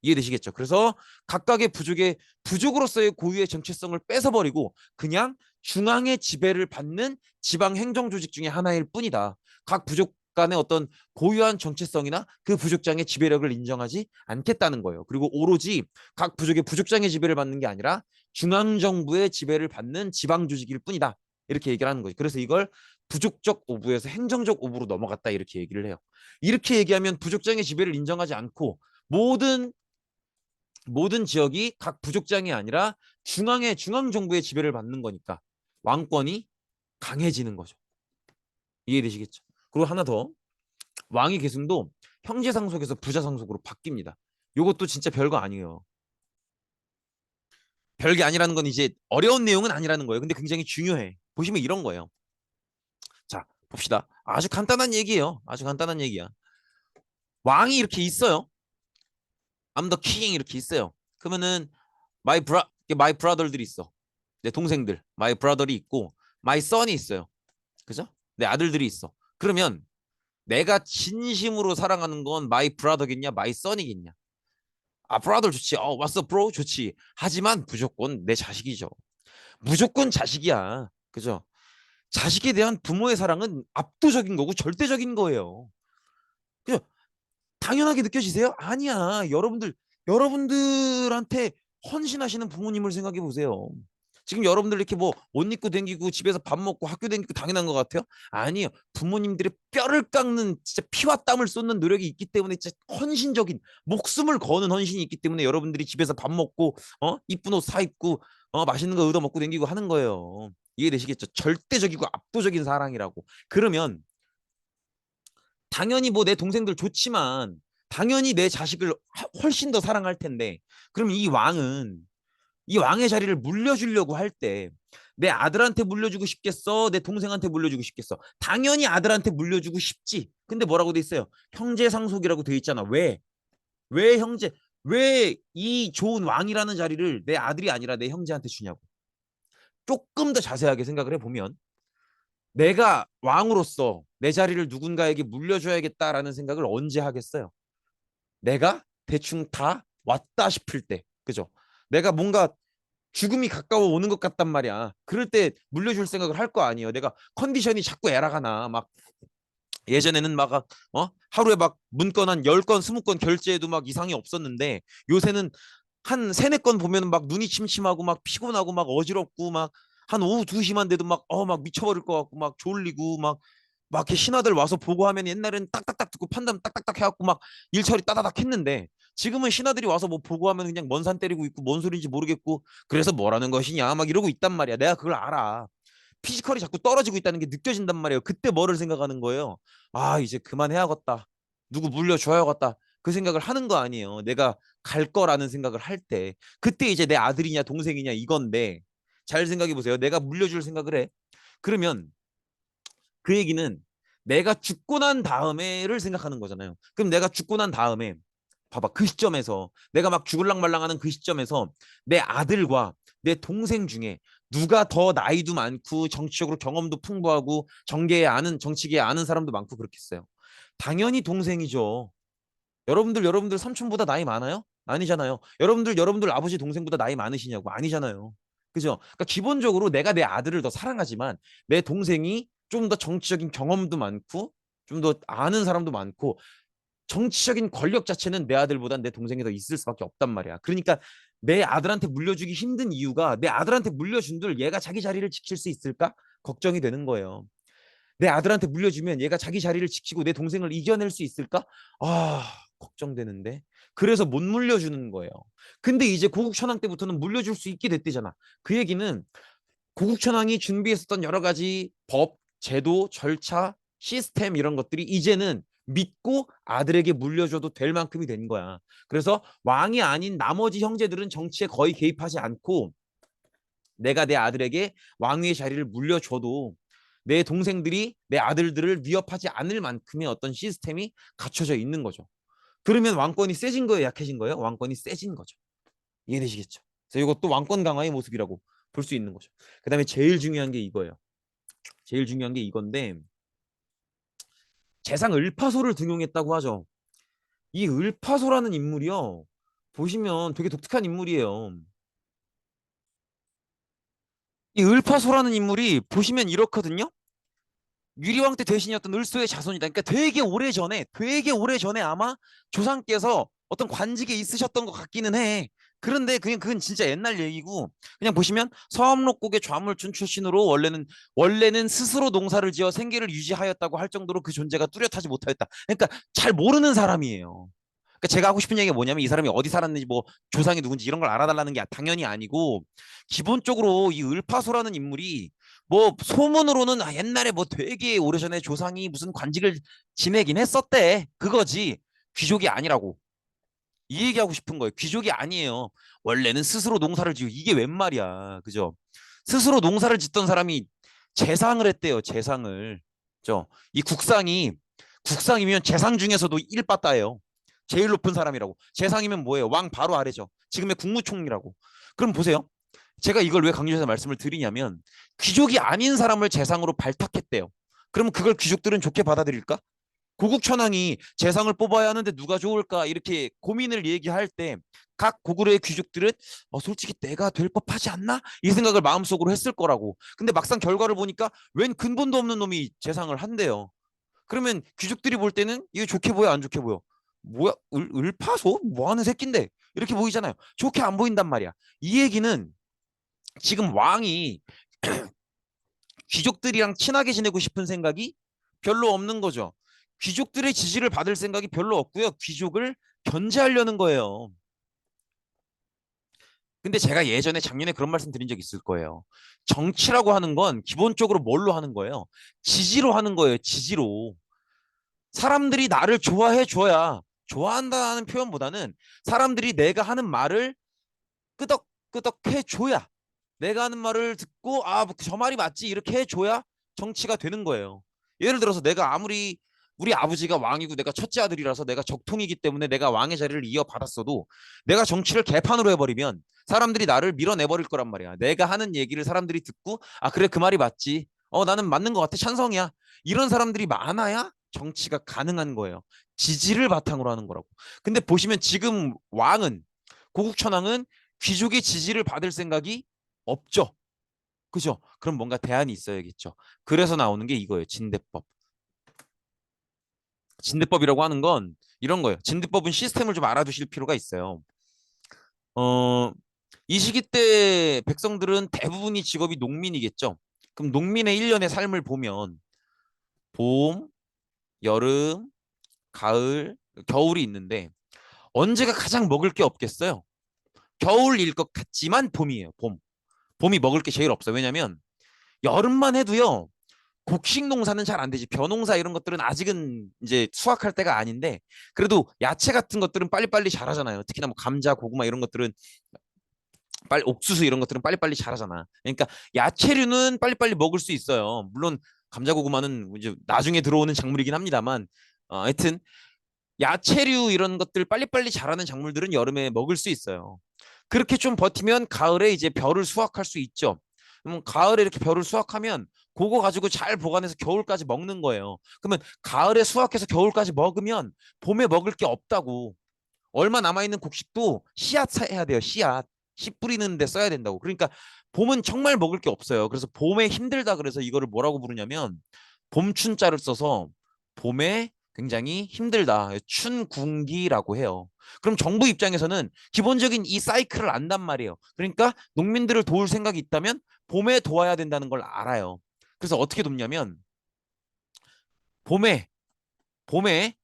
[SPEAKER 1] 이해되시겠죠? 그래서 각각의 부족으로서의 고유의 정체성을 뺏어버리고 그냥 중앙의 지배를 받는 지방 행정 조직 중에 하나일 뿐이다. 각 부족 간의 어떤 고유한 정체성이나 그 부족장의 지배력을 인정하지 않겠다는 거예요. 그리고 오로지 각 부족의 부족장의 지배를 받는 게 아니라 중앙 정부의 지배를 받는 지방 조직일 뿐이다. 이렇게 얘기를 하는 거죠. 그래서 이걸 부족적 오부에서 행정적 오부로 넘어갔다 이렇게 얘기를 해요. 이렇게 얘기하면 부족장의 지배를 인정하지 않고 모든 지역이 각 부족장이 아니라 중앙 정부의 지배를 받는 거니까 왕권이 강해지는 거죠. 이해되시겠죠? 그리고 하나 더, 왕위 계승도 형제 상속에서 부자 상속으로 바뀝니다. 이것도 진짜 별거 아니에요. 별게 아니라는 건 이제 어려운 내용은 아니라는 거예요. 근데 굉장히 중요해. 보시면 이런 거예요. 자, 봅시다. 아주 간단한 얘기예요. 아주 간단한 얘기야. 왕이 이렇게 있어요. I'm the king 이렇게 있어요. 그러면은 my brother들이 있어. 내 동생들, my brother이 있고 my son이 있어요. 그죠? 내 아들들이 있어. 그러면 내가 진심으로 사랑하는 건 my brother겠냐, my son이겠냐? 아, brother 좋지. what's up, bro? 좋지. 하지만 무조건 내 자식이죠. 무조건 자식이야. 그죠? 자식에 대한 부모의 사랑은 압도적인 거고 절대적인 거예요. 그죠? 당연하게 느껴지세요? 아니야. 여러분들한테 헌신하시는 부모님을 생각해 보세요. 지금 여러분들 이렇게 뭐 옷 입고 댕기고 집에서 밥 먹고 학교 댕기고 당연한 것 같아요? 아니요. 부모님들의 뼈를 깎는 진짜 피와 땀을 쏟는 노력이 있기 때문에 진짜 헌신적인 목숨을 거는 헌신이 있기 때문에 여러분들이 집에서 밥 먹고 이쁜 옷 사 입고 맛있는 거 얻어 먹고 댕기고 하는 거예요. 이해되시겠죠? 절대적이고 압도적인 사랑이라고. 그러면 당연히 뭐 내 동생들 좋지만 당연히 내 자식을 훨씬 더 사랑할 텐데 그럼 이 왕의 자리를 물려주려고 할 때 내 아들한테 물려주고 싶겠어? 내 동생한테 물려주고 싶겠어? 당연히 아들한테 물려주고 싶지. 근데 뭐라고 돼 있어요? 형제 상속이라고 돼 있잖아. 왜? 왜 형제? 왜 이 좋은 왕이라는 자리를 내 아들이 아니라 내 형제한테 주냐고. 조금 더 자세하게 생각을 해보면 내가 왕으로서 내 자리를 누군가에게 물려줘야겠다라는 생각을 언제 하겠어요? 내가 대충 다 왔다 싶을 때. 그죠? 내가 뭔가 죽음이 가까워 오는 것 같단 말이야. 그럴 때 물려줄 생각을 할 거 아니에요. 내가 컨디션이 자꾸 에라가 나. 막 예전에는 막 하루에 막 문건 한 10건, 20건 결제해도 막 이상이 없었는데 요새는 한 세네 건 보면 막 눈이 침침하고 막 피곤하고 막 어지럽고 막 한 오후 2시만 돼도 막 미쳐버릴 것 같고 막 졸리고 막 이렇게 신하들 와서 보고 하면 옛날에는 딱딱딱 듣고 판단 딱딱딱 해갖고 막 일처리 따다닥 했는데 지금은 신하들이 와서 뭐 보고 하면 그냥 먼 산 때리고 있고 뭔 소리인지 모르겠고 그래서 뭐라는 것이냐 막 이러고 있단 말이야. 내가 그걸 알아. 피지컬이 자꾸 떨어지고 있다는 게 느껴진단 말이에요. 그때 뭐를 생각하는 거예요? 아, 이제 그만해야겠다. 누구 물려줘야겠다. 그 생각을 하는 거 아니에요. 내가 갈 거라는 생각을 할 때. 그때 이제 내 아들이냐 동생이냐 이건데 잘 생각해 보세요. 내가 물려줄 생각을 해. 그러면 그 얘기는 내가 죽고 난 다음에를 생각하는 거잖아요. 그럼 내가 죽고 난 다음에 봐봐. 그 시점에서 내가 막 죽을랑 말랑하는 그 시점에서 내 아들과 내 동생 중에 누가 더 나이도 많고 정치적으로 경험도 풍부하고 정치계에 아는 사람도 많고 그렇겠어요. 당연히 동생이죠. 여러분들 삼촌보다 나이 많아요? 아니잖아요. 여러분들 아버지 동생보다 나이 많으시냐고? 아니잖아요. 그죠? 그러니까 기본적으로 내가 내 아들을 더 사랑하지만 내 동생이 좀 더 정치적인 경험도 많고 좀 더 아는 사람도 많고 정치적인 권력 자체는 내 아들보단 내 동생이 더 있을 수밖에 없단 말이야. 그러니까 내 아들한테 물려주기 힘든 이유가 내 아들한테 물려준들 얘가 자기 자리를 지킬 수 있을까? 걱정이 되는 거예요. 내 아들한테 물려주면 얘가 자기 자리를 지키고 내 동생을 이겨낼 수 있을까? 아, 걱정되는데. 그래서 못 물려주는 거예요. 근데 이제 고국천왕 때부터는 물려줄 수 있게 됐대잖아. 그 얘기는 고국천왕이 준비했었던 여러 가지 법, 제도, 절차, 시스템 이런 것들이 이제는 믿고 아들에게 물려줘도 될 만큼이 된 거야. 그래서 왕이 아닌 나머지 형제들은 정치에 거의 개입하지 않고 내가 내 아들에게 왕위의 자리를 물려줘도 내 동생들이 내 아들들을 위협하지 않을 만큼의 어떤 시스템이 갖춰져 있는 거죠. 그러면 왕권이 세진 거예요, 약해진 거예요? 왕권이 세진 거죠. 이해되시겠죠? 그래서 이것도 왕권 강화의 모습이라고 볼 수 있는 거죠. 그다음에 제일 중요한 게 이거예요. 제일 중요한 게 이건데 재상 을파소를 등용했다고 하죠. 이 을파소라는 인물이요. 보시면 되게 독특한 인물이에요. 이 을파소라는 인물이 보시면 이렇거든요. 유리왕 때 대신이었던 을소의 자손이다. 그러니까 되게 오래 전에 아마 조상께서 어떤 관직에 있으셨던 것 같기는 해. 그런데 그건 진짜 옛날 얘기고, 그냥 보시면 서암록곡의 좌물춘 출신으로 원래는 스스로 농사를 지어 생계를 유지하였다고 할 정도로 그 존재가 뚜렷하지 못하였다. 그러니까 잘 모르는 사람이에요. 그러니까 제가 하고 싶은 얘기가 뭐냐면, 이 사람이 어디 살았는지 뭐 조상이 누군지 이런 걸 알아달라는 게 당연히 아니고, 기본적으로 이 을파소라는 인물이 뭐 소문으로는 옛날에 뭐 되게 오래전에 조상이 무슨 관직을 지내긴 했었대, 그거지. 귀족이 아니라고. 이 얘기하고 싶은 거예요. 귀족이 아니에요. 원래는 스스로 농사를 지고, 이게 웬 말이야, 그죠? 스스로 농사를 짓던 사람이 재상을 했대요. 재상을. 그죠? 이 국상이면 재상 중에서도 일바따예요. 제일 높은 사람이라고. 재상이면 뭐예요? 왕 바로 아래죠. 지금의 국무총리라고. 그럼 보세요. 제가 이걸 왜 강조해서 말씀을 드리냐면, 귀족이 아닌 사람을 재상으로 발탁했대요. 그러면 그걸 귀족들은 좋게 받아들일까? 고국천왕이 재상을 뽑아야 하는데 누가 좋을까 이렇게 고민을 얘기할 때, 각 고구려의 귀족들은 솔직히 내가 될 법하지 않나? 이 생각을 마음속으로 했을 거라고. 근데 막상 결과를 보니까 웬 근본도 없는 놈이 재상을 한대요. 그러면 귀족들이 볼 때는 이게 좋게 보여, 안 좋게 보여? 뭐야, 을파소? 뭐 하는 새끼인데? 이렇게 보이잖아요. 좋게 안 보인단 말이야. 이 얘기는 지금 왕이 귀족들이랑 친하게 지내고 싶은 생각이 별로 없는 거죠. 귀족들의 지지를 받을 생각이 별로 없고요. 귀족을 견제하려는 거예요. 근데 제가 예전에 작년에 그런 말씀 드린 적 있을 거예요. 정치라고 하는 건 기본적으로 뭘로 하는 거예요? 지지로 하는 거예요. 지지로. 사람들이 나를 좋아해 줘야, 좋아한다는 표현보다는 사람들이 내가 하는 말을 끄덕끄덕 해줘야, 내가 하는 말을 듣고 저 말이 맞지 이렇게 해줘야 정치가 되는 거예요. 예를 들어서 내가 아무리 우리 아버지가 왕이고 내가 첫째 아들이라서 내가 적통이기 때문에 내가 왕의 자리를 이어받았어도, 내가 정치를 개판으로 해버리면 사람들이 나를 밀어내버릴 거란 말이야. 내가 하는 얘기를 사람들이 듣고 그래 그 말이 맞지, 나는 맞는 것 같아, 찬성이야, 이런 사람들이 많아야 정치가 가능한 거예요. 지지를 바탕으로 하는 거라고. 근데 보시면 지금 고국천왕은 귀족의 지지를 받을 생각이 없죠. 그죠? 그럼 뭔가 대안이 있어야겠죠. 그래서 나오는 게 이거예요. 진대법. 진대법이라고 하는 건 이런 거예요. 진대법은 시스템을 좀 알아두실 필요가 있어요. 어, 이 시기 때 백성들은 대부분이 직업이 농민이겠죠. 그럼 농민의 일년의 삶을 보면 봄, 여름, 가을, 겨울이 있는데, 언제가 가장 먹을 게 없겠어요? 겨울일 것 같지만 봄이에요. 봄. 봄이 먹을 게 제일 없어요. 왜냐면 여름만 해도요, 곡식 농사는 잘 안 되지. 벼농사 이런 것들은 아직은 이제 수확할 때가 아닌데, 그래도 야채 같은 것들은 빨리빨리 자라잖아요. 특히나 뭐 감자, 고구마 이런 것들은 빨리, 옥수수 이런 것들은 빨리빨리 자라잖아. 그러니까 야채류는 빨리빨리 먹을 수 있어요. 물론 감자, 고구마는 이제 나중에 들어오는 작물이긴 합니다만, 하여튼 야채류 이런 것들 빨리빨리 자라는 작물들은 여름에 먹을 수 있어요. 그렇게 좀 버티면 가을에 이제 벼를 수확할 수 있죠. 그러면 가을에 이렇게 벼를 수확하면 그거 가지고 잘 보관해서 겨울까지 먹는 거예요. 그러면 가을에 수확해서 겨울까지 먹으면 봄에 먹을 게 없다고. 얼마 남아있는 곡식도 씨앗 해야 돼요. 씨앗. 씨 뿌리는 데 써야 된다고. 그러니까 봄은 정말 먹을 게 없어요. 그래서 봄에 힘들다 그래서 이거를 뭐라고 부르냐면, 봄춘자를 써서 봄에 굉장히 힘들다, 춘궁기라고 해요. 그럼 정부 입장에서는 기본적인 이 사이클을 안단 말이에요. 그러니까 농민들을 도울 생각이 있다면 봄에 도와야 된다는 걸 알아요. 그래서 어떻게 돕냐면, 봄에 봄에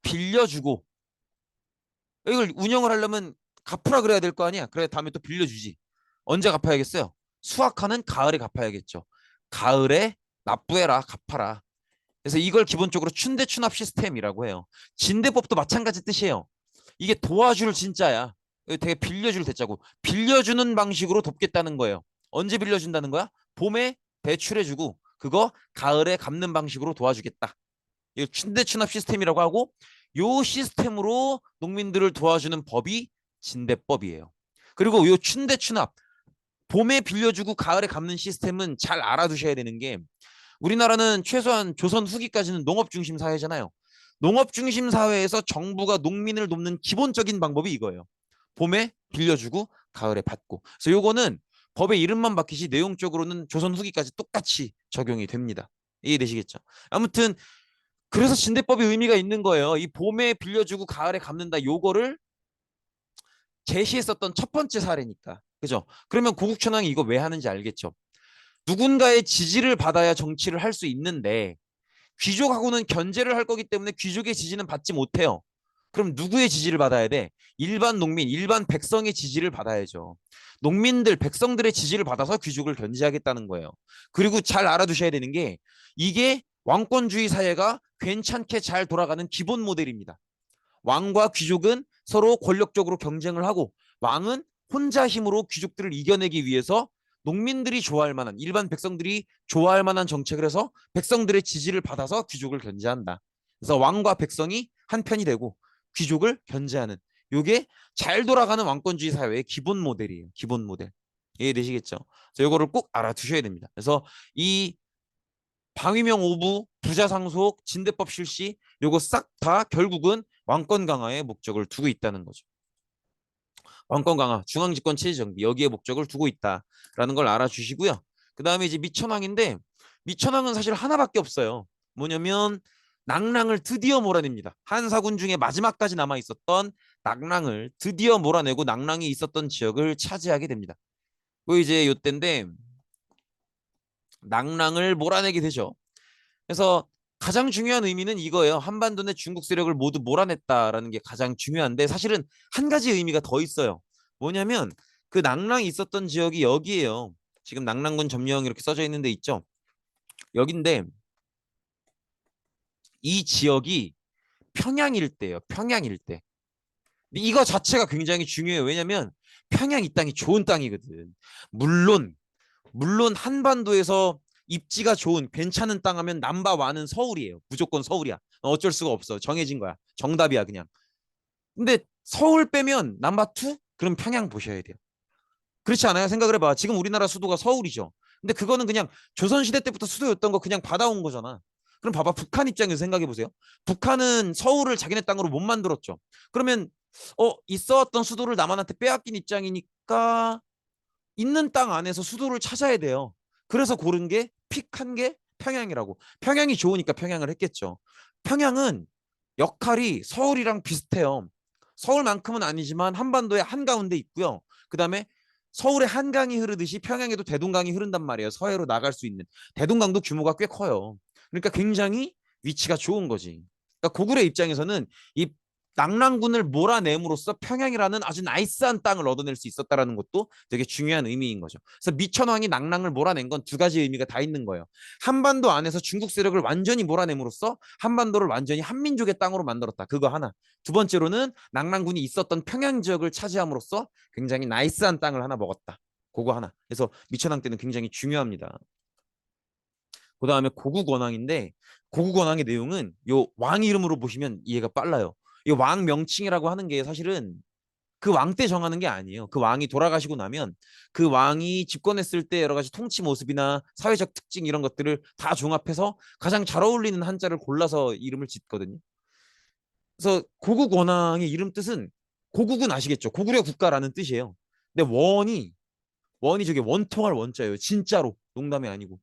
[SPEAKER 1] 빌려주고, 이걸 운영을 하려면 갚으라 그래야 될 거 아니야. 그래 다음에 또 빌려주지. 언제 갚아야겠어요? 수확하는 가을에 갚아야겠죠. 가을에 납부해라, 갚아라. 그래서 이걸 기본적으로 춘대춘합 시스템이라고 해요. 진대법도 마찬가지 뜻이에요. 이게 도와줄 진짜야. 되게 빌려줄 대자고, 빌려주는 방식으로 돕겠다는 거예요. 언제 빌려준다는 거야? 봄에 대출해주고 그거 가을에 갚는 방식으로 도와주겠다. 이 춘대춘합 시스템이라고 하고, 요 시스템으로 농민들을 도와주는 법이 진대법이에요. 그리고 요 춘대춘합, 봄에 빌려주고 가을에 갚는 시스템은 잘 알아두셔야 되는 게, 우리나라는 최소한 조선 후기까지는 농업 중심 사회잖아요. 농업 중심 사회에서 정부가 농민을 돕는 기본적인 방법이 이거예요. 봄에 빌려주고 가을에 받고. 그래서 요거는 법의 이름만 바뀌지 내용적으로는 조선 후기까지 똑같이 적용이 됩니다. 이해되시겠죠? 아무튼 그래서 진대법이 의미가 있는 거예요. 이 봄에 빌려주고 가을에 갚는다. 요거를 제시했었던 첫 번째 사례니까. 그죠? 그러면 고국천왕이 이거 왜 하는지 알겠죠? 누군가의 지지를 받아야 정치를 할 수 있는데 귀족하고는 견제를 할 거기 때문에 귀족의 지지는 받지 못해요. 그럼 누구의 지지를 받아야 돼? 일반 농민, 일반 백성의 지지를 받아야죠. 농민들, 백성들의 지지를 받아서 귀족을 견제하겠다는 거예요. 그리고 잘 알아두셔야 되는 게 이게 왕권주의 사회가 괜찮게 잘 돌아가는 기본 모델입니다. 왕과 귀족은 서로 권력적으로 경쟁을 하고 왕은 혼자 힘으로 귀족들을 이겨내기 위해서 농민들이 좋아할 만한 일반 백성들이 좋아할 만한 정책을 해서 백성들의 지지를 받아서 귀족을 견제한다. 그래서 왕과 백성이 한 편이 되고 귀족을 견제하는 이게 잘 돌아가는 왕권주의 사회의 기본 모델이에요. 기본 모델. 이해되시겠죠? 그래서 이거를 꼭 알아두셔야 됩니다. 그래서 이 방위명 오부, 부자상속, 진대법 실시 요거 싹 다 결국은 왕권 강화의 목적을 두고 있다는 거죠. 왕권 강화, 중앙집권 체제 정비 여기에 목적을 두고 있다라는 걸 알아주시고요. 그 다음에 이제 미천왕인데 미천왕은 사실 하나밖에 없어요. 뭐냐면 낙랑을 드디어 몰아냅니다. 한사군 중에 마지막까지 남아 있었던 낙랑을 드디어 몰아내고 낙랑이 있었던 지역을 차지하게 됩니다. 그 이제 요때인데 낙랑을 몰아내게 되죠. 그래서 가장 중요한 의미는 이거예요. 한반도 내 중국 세력을 모두 몰아냈다라는 게 가장 중요한데 사실은 한 가지 의미가 더 있어요. 뭐냐면 그 낙랑이 있었던 지역이 여기에요. 지금 낙랑군 점령 이렇게 써져 있는 데 있죠. 여긴데 이 지역이 평양 일대예요. 평양 일대. 근데 이거 자체가 굉장히 중요해요. 왜냐면 평양 이 땅이 좋은 땅이거든. 물론 한반도에서 입지가 좋은 괜찮은 땅 하면 남바와는 서울이에요. 무조건 서울이야. 어쩔 수가 없어. 정해진 거야. 정답이야 그냥. 근데 서울 빼면 남바 투? 그럼 평양 보셔야 돼요. 그렇지 않아요? 생각을 해봐. 지금 우리나라 수도가 서울이죠. 근데 그거는 그냥 조선시대 때부터 수도였던 거 그냥 받아온 거잖아. 그럼 봐봐. 북한 입장에서 생각해 보세요. 북한은 서울을 자기네 땅으로 못 만들었죠. 그러면 있어왔던 수도를 남한한테 빼앗긴 입장이니까 있는 땅 안에서 수도를 찾아야 돼요. 그래서 고른 게 픽한 게 평양이라고. 평양이 좋으니까 평양을 했겠죠. 평양은 역할이 서울이랑 비슷해요. 서울만큼은 아니지만 한반도의 한가운데 있고요. 그다음에 서울에 한강이 흐르듯이 평양에도 대동강이 흐른단 말이에요. 서해로 나갈 수 있는. 대동강도 규모가 꽤 커요. 그러니까 굉장히 위치가 좋은 거지. 그러니까 고구려 입장에서는 이 낙랑군을 몰아냄으로써 평양이라는 아주 나이스한 땅을 얻어낼 수 있었다라는 것도 되게 중요한 의미인 거죠. 그래서 미천왕이 낙랑을 몰아낸 건 두 가지 의미가 다 있는 거예요. 한반도 안에서 중국 세력을 완전히 몰아냄으로써 한반도를 완전히 한민족의 땅으로 만들었다. 그거 하나. 두 번째로는 낙랑군이 있었던 평양 지역을 차지함으로써 굉장히 나이스한 땅을 하나 먹었다. 그거 하나. 그래서 미천왕 때는 굉장히 중요합니다. 그 다음에 고국원왕인데 고국원왕의 내용은 요 왕 이름으로 보시면 이해가 빨라요. 이 왕 명칭이라고 하는 게 사실은 그 왕 때 정하는 게 아니에요. 그 왕이 돌아가시고 나면 그 왕이 집권했을 때 여러 가지 통치 모습이나 사회적 특징 이런 것들을 다 종합해서 가장 잘 어울리는 한자를 골라서 이름을 짓거든요. 그래서 고국원왕의 이름 뜻은 고국은 아시겠죠? 고구려 국가라는 뜻이에요. 근데 원이 저게 원통할 원자예요. 진짜로 농담이 아니고.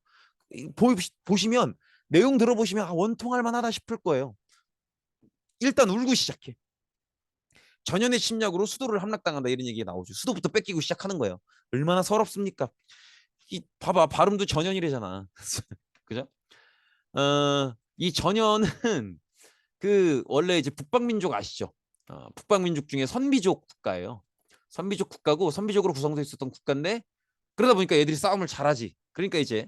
[SPEAKER 1] 보시면 내용 들어보시면 원통할 만하다 싶을 거예요. 일단 울고 시작해. 전현의 침략으로 수도를 함락당한다 이런 얘기가 나오죠. 수도부터 뺏기고 시작하는 거예요. 얼마나 서럽습니까? 봐봐 발음도 전현이래잖아. 그죠? 이 전현은 그 원래 이제 북방민족 아시죠? 북방민족 중에 선비족 국가예요. 선비족 국가고 선비족으로 구성되어 있었던 국가인데 그러다 보니까 애들이 싸움을 잘하지. 그러니까 이제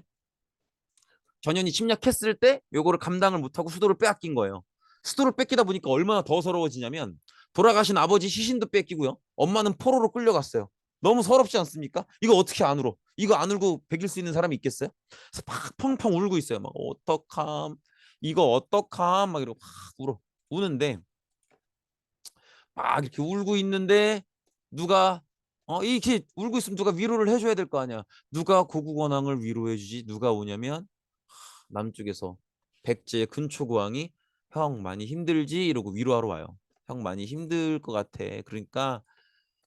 [SPEAKER 1] 전현이 침략했을 때 요거를 감당을 못하고 수도를 빼앗긴 거예요. 수도를 뺏기다 보니까 얼마나 더 서러워지냐면 돌아가신 아버지 시신도 뺏기고요. 엄마는 포로로 끌려갔어요. 너무 서럽지 않습니까? 이거 어떻게 안 울어? 이거 안 울고 베길 수 있는 사람이 있겠어요? 그래서 막 펑펑 울고 있어요. 막 어떡함 이거 어떡함 막 이러고 막 울어. 우는데 막 이렇게 울고 있는데 누가 이렇게 울고 있으면 누가 위로를 해줘야 될 거 아니야. 누가 고국원왕을 위로해주지? 누가 오냐면 남쪽에서 백제 근초고왕이 형 많이 힘들지? 이러고 위로하러 와요. 형 많이 힘들 것 같아. 그러니까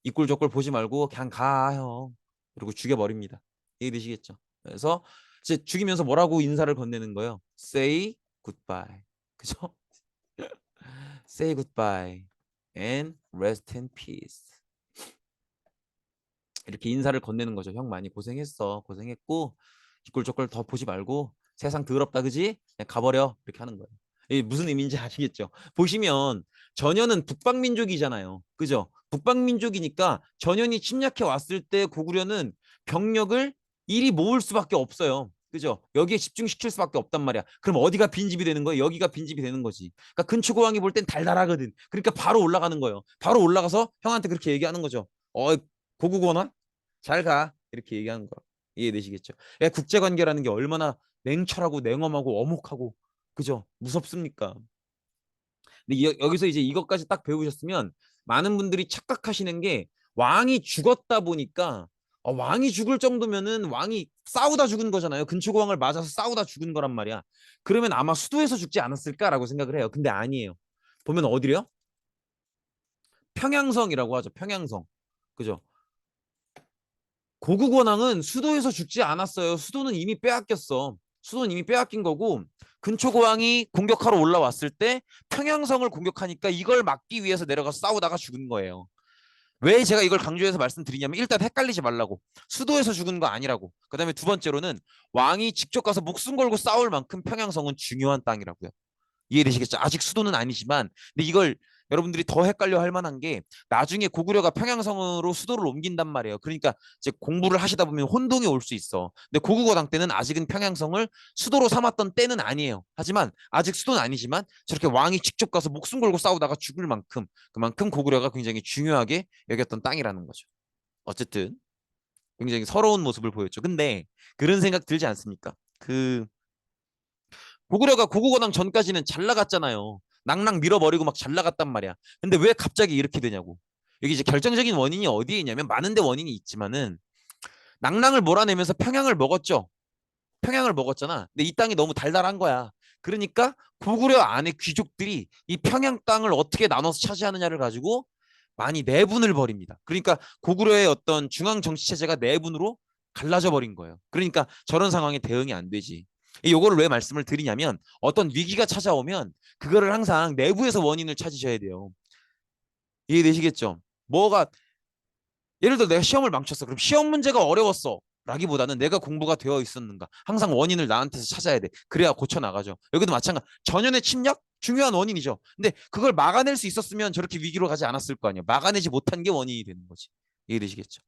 [SPEAKER 1] 이꼴저꼴 보지 말고 그냥 가 형. 그리고 죽여버립니다. 이해되시겠죠? 그래서 이제 죽이면서 뭐라고 인사를 건네는 거예요? Say goodbye. 그죠? Say goodbye and rest in peace. 이렇게 인사를 건네는 거죠. 형 많이 고생했어. 고생했고 뒷골적골 더 보지 말고 세상 더럽다 그지? 그냥 가버려. 이렇게 하는 거예요. 이게 무슨 의미인지 아시겠죠? 보시면 전현은 북방민족이잖아요. 그죠? 북방민족이니까 전현이 침략해 왔을 때 고구려는 병력을 이리 모을 수밖에 없어요. 그죠? 여기에 집중시킬 수밖에 없단 말이야. 그럼 어디가 빈집이 되는 거예요? 여기가 빈집이 되는 거지. 그러니까 근초고왕이 볼 땐 달달하거든. 그러니까 바로 올라가는 거예요. 바로 올라가서 형한테 그렇게 얘기하는 거죠. 고국어나 잘 가. 이렇게 얘기하는 거. 이해되시겠죠? 야, 국제관계라는 게 얼마나 냉철하고 냉엄하고 엄혹하고 그죠? 무섭습니까? 근데 여기서 이제 이것까지 딱 배우셨으면 많은 분들이 착각하시는 게 왕이 죽었다 보니까 왕이 죽을 정도면은 왕이 싸우다 죽은 거잖아요. 근초고왕을 맞아서 싸우다 죽은 거란 말이야. 그러면 아마 수도에서 죽지 않았을까라고 생각을 해요. 근데 아니에요. 보면 어디래요? 평양성이라고 하죠. 평양성. 그죠? 고국 원앙은 수도에서 죽지 않았어요. 수도는 이미 빼앗겼어. 수도는 이미 빼앗긴 거고 근초고왕이 공격하러 올라왔을 때 평양성을 공격하니까 이걸 막기 위해서 내려가서 싸우다가 죽은 거예요. 왜 제가 이걸 강조해서 말씀드리냐면 일단 헷갈리지 말라고. 수도에서 죽은 거 아니라고. 그다음에 두 번째로는 왕이 직접 가서 목숨 걸고 싸울 만큼 평양성은 중요한 땅이라고요. 이해되시겠죠? 아직 수도는 아니지만 근데 이걸 여러분들이 더 헷갈려 할 만한 게 나중에 고구려가 평양성으로 수도를 옮긴단 말이에요. 그러니까 이제 공부를 하시다 보면 혼동이 올 수 있어. 근데 고구려당 때는 아직은 평양성을 수도로 삼았던 때는 아니에요. 하지만 아직 수도는 아니지만 저렇게 왕이 직접 가서 목숨 걸고 싸우다가 죽을 만큼 그만큼 고구려가 굉장히 중요하게 여겼던 땅이라는 거죠. 어쨌든 굉장히 서러운 모습을 보였죠. 근데 그런 생각 들지 않습니까? 고구려가 고국어당 전까지는 잘 나갔잖아요. 낭낭 밀어버리고 막 잘 나갔단 말이야. 근데 왜 갑자기 이렇게 되냐고. 여기 이제 결정적인 원인이 어디에 있냐면 많은데 원인이 있지만은 낭낭을 몰아내면서 평양을 먹었죠. 평양을 먹었잖아. 근데 이 땅이 너무 달달한 거야. 그러니까 고구려 안에 귀족들이 이 평양 땅을 어떻게 나눠서 차지하느냐를 가지고 많이 내분을 벌입니다. 그러니까 고구려의 어떤 중앙 정치 체제가 내분으로 갈라져 버린 거예요. 그러니까 저런 상황에 대응이 안 되지. 요거를 왜 말씀을 드리냐면 어떤 위기가 찾아오면 그거를 항상 내부에서 원인을 찾으셔야 돼요. 이해되시겠죠? 뭐가 예를 들어 내가 시험을 망쳤어. 그럼 시험 문제가 어려웠어. 라기보다는 내가 공부가 되어 있었는가. 항상 원인을 나한테서 찾아야 돼. 그래야 고쳐 나가죠. 여기도 마찬가지. 전현의 침략 중요한 원인이죠. 근데 그걸 막아낼 수 있었으면 저렇게 위기로 가지 않았을 거 아니에요. 막아내지 못한 게 원인이 되는 거지. 이해되시겠죠?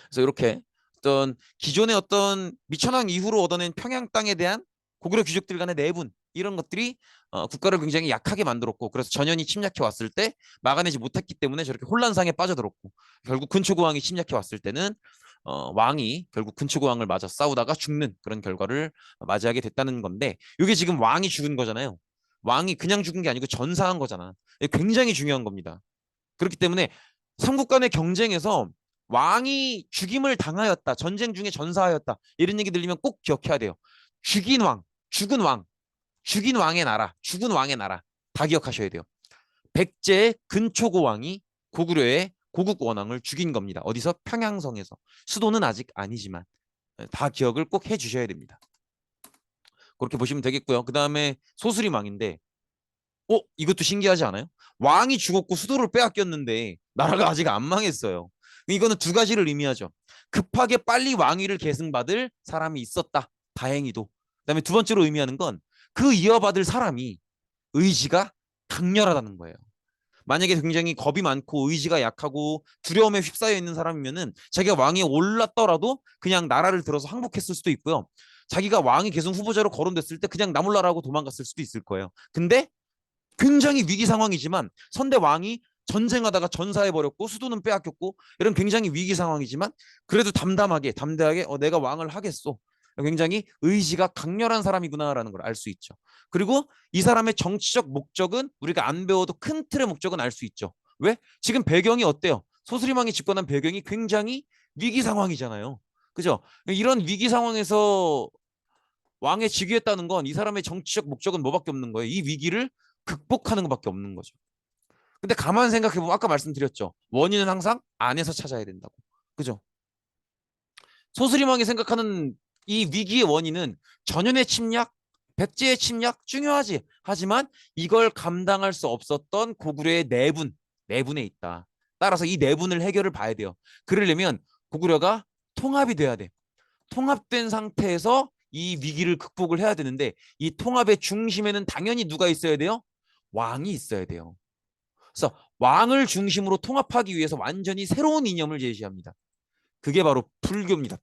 [SPEAKER 1] 그래서 이렇게 어떤 기존의 어떤 미천왕 이후로 얻어낸 평양 땅에 대한 고구려 귀족들 간의 내분 이런 것들이 국가를 굉장히 약하게 만들었고 그래서 전현이 침략해 왔을 때 막아내지 못했기 때문에 저렇게 혼란상에 빠져들었고 결국 근초고왕이 침략해 왔을 때는 왕이 결국 근초고왕을 맞아 싸우다가 죽는 그런 결과를 맞이하게 됐다는 건데 이게 지금 왕이 죽은 거잖아요. 왕이 그냥 죽은 게 아니고 전사한 거잖아. 이게 굉장히 중요한 겁니다. 그렇기 때문에 삼국 간의 경쟁에서 왕이 죽임을 당하였다. 전쟁 중에 전사하였다. 이런 얘기 들리면 꼭 기억해야 돼요. 죽인 왕, 죽은 왕, 죽인 왕의 나라, 죽은 왕의 나라. 다 기억하셔야 돼요. 백제의 근초고 왕이 고구려의 고국 원왕을 죽인 겁니다. 어디서? 평양성에서. 수도는 아직 아니지만 다 기억을 꼭 해주셔야 됩니다. 그렇게 보시면 되겠고요. 그 다음에 소수림 왕인데 이것도 신기하지 않아요? 왕이 죽었고 수도를 빼앗겼는데 나라가 아직 안 망했어요. 이거는 두 가지를 의미하죠. 급하게 빨리 왕위를 계승받을 사람이 있었다. 다행히도. 그다음에 두 번째로 의미하는 건 그 이어받을 사람이 의지가 강렬하다는 거예요. 만약에 굉장히 겁이 많고 의지가 약하고 두려움에 휩싸여 있는 사람이면은 자기가 왕위에 올랐더라도 그냥 나라를 들어서 항복했을 수도 있고요. 자기가 왕이 계속 후보자로 거론됐을 때 그냥 나몰라라고 도망갔을 수도 있을 거예요. 근데 굉장히 위기 상황이지만 선대 왕이 전쟁하다가 전사해버렸고 수도는 빼앗겼고 이런 굉장히 위기 상황이지만 그래도 담대하게 내가 왕을 하겠소. 굉장히 의지가 강렬한 사람이구나라는 걸 알 수 있죠. 그리고 이 사람의 정치적 목적은 우리가 안 배워도 큰 틀의 목적은 알 수 있죠. 왜? 지금 배경이 어때요? 소수리망이 집권한 배경이 굉장히 위기 상황이잖아요. 그죠? 이런 위기 상황에서 왕에 즉위했다는 건 이 사람의 정치적 목적은 뭐밖에 없는 거예요. 이 위기를 극복하는 것밖에 없는 거죠. 근데 가만 생각해보면 아까 말씀드렸죠. 원인은 항상 안에서 찾아야 된다고. 그죠? 소수림왕이 생각하는 이 위기의 원인은 전현의 침략, 백제의 침략 중요하지. 하지만 이걸 감당할 수 없었던 고구려의 내분에 있다. 따라서 이 내분을 해결을 봐야 돼요. 그러려면 고구려가 통합이 돼야 돼. 통합된 상태에서 이 위기를 극복을 해야 되는데 이 통합의 중심에는 당연히 누가 있어야 돼요? 왕이 있어야 돼요. 그래서 왕을 중심으로 통합하기 위해서 완전히 새로운 이념을 제시합니다. 그게 바로 불교입니다.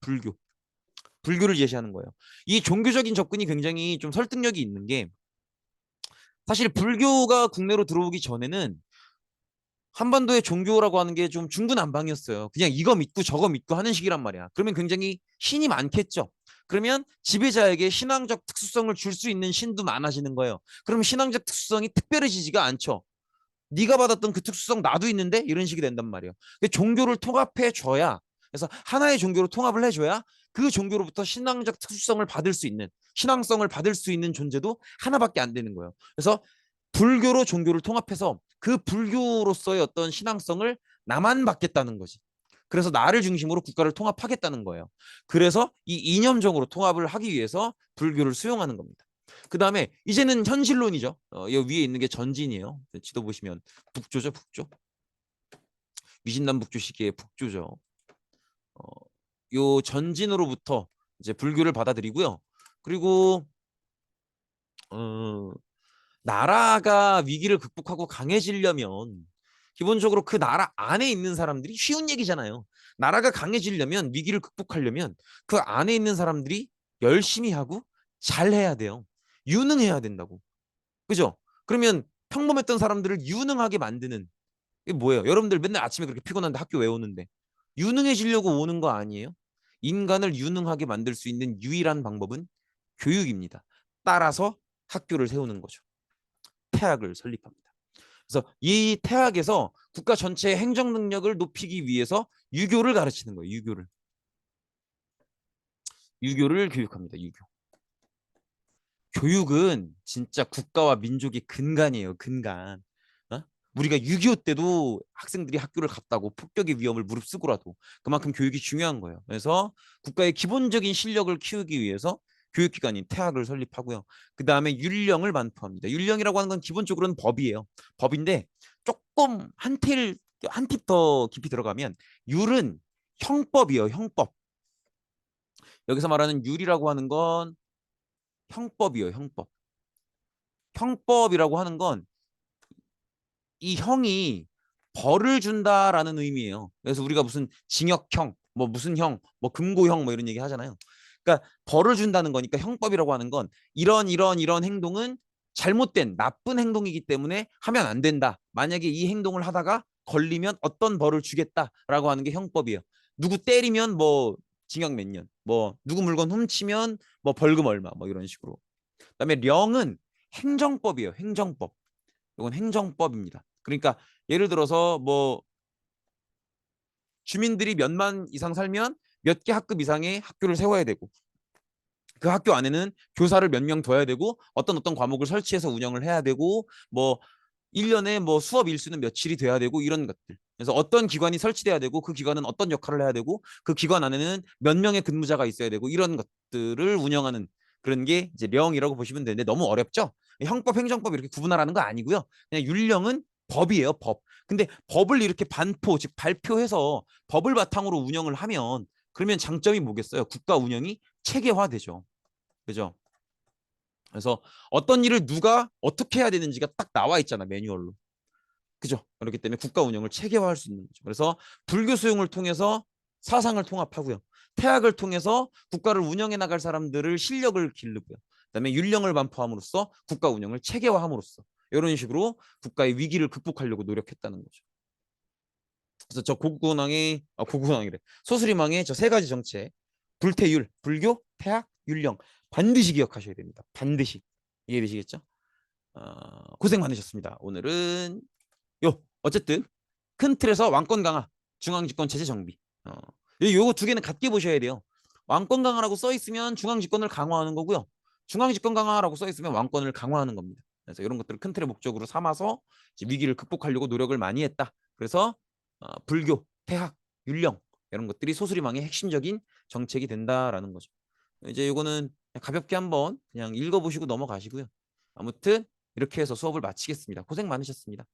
[SPEAKER 1] 불교를 제시하는 거예요. 이 종교적인 접근이 굉장히 좀 설득력이 있는 게 사실 불교가 국내로 들어오기 전에는 한반도의 종교라고 하는 게 좀 중구난방이었어요. 그냥 이거 믿고 저거 믿고 하는 식이란 말이야. 그러면 굉장히 신이 많겠죠. 그러면 지배자에게 신앙적 특수성을 줄 수 있는 신도 많아지는 거예요. 그럼 신앙적 특수성이 특별해지지가 않죠. 네가 받았던 그 특수성 나도 있는데 이런 식이 된단 말이에요. 종교를 통합해 줘야 그래서 하나의 종교로 통합을 해줘야 그 종교로부터 신앙적 특수성을 받을 수 있는 신앙성을 받을 수 있는 존재도 하나밖에 안 되는 거예요. 그래서 불교로 종교를 통합해서 그 불교로서의 어떤 신앙성을 나만 받겠다는 거지. 그래서 나를 중심으로 국가를 통합하겠다는 거예요. 그래서 이 이념적으로 통합을 하기 위해서 불교를 수용하는 겁니다. 그 다음에 이제는 현실론이죠. 이 위에 있는 게 전진이에요. 지도 보시면 북조죠, 북조. 위신남북조 시기의 북조죠. 어, 요 전진으로부터 이제 불교를 받아들이고요. 그리고 어, 나라가 위기를 극복하고 강해지려면 기본적으로 그 나라 안에 있는 사람들이 쉬운 얘기잖아요. 나라가 강해지려면 위기를 극복하려면 그 안에 있는 사람들이 열심히 하고 잘해야 돼요. 유능해야 된다고. 그죠? 그러면 평범했던 사람들을 유능하게 만드는 이게 뭐예요? 여러분들 맨날 아침에 그렇게 피곤한데 학교 왜 오는데 유능해지려고 오는 거 아니에요? 인간을 유능하게 만들 수 있는 유일한 방법은 교육입니다. 따라서 학교를 세우는 거죠. 태학을 설립합니다. 그래서 이 태학에서 국가 전체의 행정 능력을 높이기 위해서 유교를 가르치는 거예요. 유교를 교육합니다. 유교. 교육은 진짜 국가와 민족의 근간이에요. 근간. 어? 우리가 6.25 때도 학생들이 학교를 갔다고 폭격의 위험을 무릅쓰고라도 그만큼 교육이 중요한 거예요. 그래서 국가의 기본적인 실력을 키우기 위해서 교육기관인 태학을 설립하고요. 그 다음에 율령을 반포합니다. 율령이라고 하는 건 기본적으로는 법이에요. 법인데 조금 한 팁 더 깊이 들어가면 율은 형법이에요. 형법. 여기서 말하는 율이라고 하는 건 형법이에요. 형법. 형법이라고 하는 건 이 형이 벌을 준다라는 의미예요. 그래서 우리가 무슨 징역형, 뭐 무슨 형, 뭐 금고형 뭐 이런 얘기 하잖아요. 그러니까 벌을 준다는 거니까 형법이라고 하는 건 이런 행동은 잘못된 나쁜 행동이기 때문에 하면 안 된다. 만약에 이 행동을 하다가 걸리면 어떤 벌을 주겠다라고 하는 게 형법이에요. 누구 때리면 뭐 징역 몇 년, 뭐 누구 물건 훔치면 뭐 벌금 얼마, 뭐 이런 식으로. 그다음에 령은 행정법이에요. 행정법. 이건 행정법입니다. 그러니까 예를 들어서 뭐 주민들이 몇만 이상 살면 몇 개 학급 이상의 학교를 세워야 되고 그 학교 안에는 교사를 몇 명 둬야 되고 어떤 과목을 설치해서 운영을 해야 되고 뭐 1년에 뭐 수업 일수는 며칠이 돼야 되고 이런 것들. 그래서 어떤 기관이 설치돼야 되고 그 기관은 어떤 역할을 해야 되고 그 기관 안에는 몇 명의 근무자가 있어야 되고 이런 것들을 운영하는 그런 게 이제 령이라고 보시면 되는데 너무 어렵죠? 형법, 행정법 이렇게 구분하라는 거 아니고요. 그냥 율령은 법이에요, 법. 근데 법을 이렇게 반포, 즉 발표해서 법을 바탕으로 운영을 하면 그러면 장점이 뭐겠어요? 국가 운영이 체계화되죠. 그죠? 그래서 어떤 일을 누가 어떻게 해야 되는지가 딱 나와 있잖아, 매뉴얼로. 그죠? 그렇기 때문에 국가 운영을 체계화할 수 있는 거죠. 그래서 불교 수용을 통해서 사상을 통합하고요. 태학을 통해서 국가를 운영해 나갈 사람들을 실력을 기르고요. 그다음에 율령을 반포함으로써 국가 운영을 체계화함으로써 이런 식으로 국가의 위기를 극복하려고 노력했다는 거죠. 그래서 저 고구군왕이래. 소수리망의 저 세 가지 정책, 불태율, 불교, 태학, 율령 반드시 기억하셔야 됩니다. 반드시 이해되시겠죠? 고생 많으셨습니다. 오늘은 어쨌든 큰 틀에서 왕권 강화, 중앙집권 체제 정비. 요거 두 개는 같게 보셔야 돼요. 왕권 강화라고 써 있으면 중앙집권을 강화하는 거고요. 중앙집권 강화라고 써 있으면 왕권을 강화하는 겁니다. 그래서 이런 것들을 큰 틀의 목적으로 삼아서 위기를 극복하려고 노력을 많이 했다. 그래서 불교, 태학, 율령 이런 것들이 소수리망의 핵심적인 정책이 된다라는 거죠. 이제 이거는 가볍게 한번 그냥 읽어보시고 넘어가시고요. 아무튼 이렇게 해서 수업을 마치겠습니다. 고생 많으셨습니다.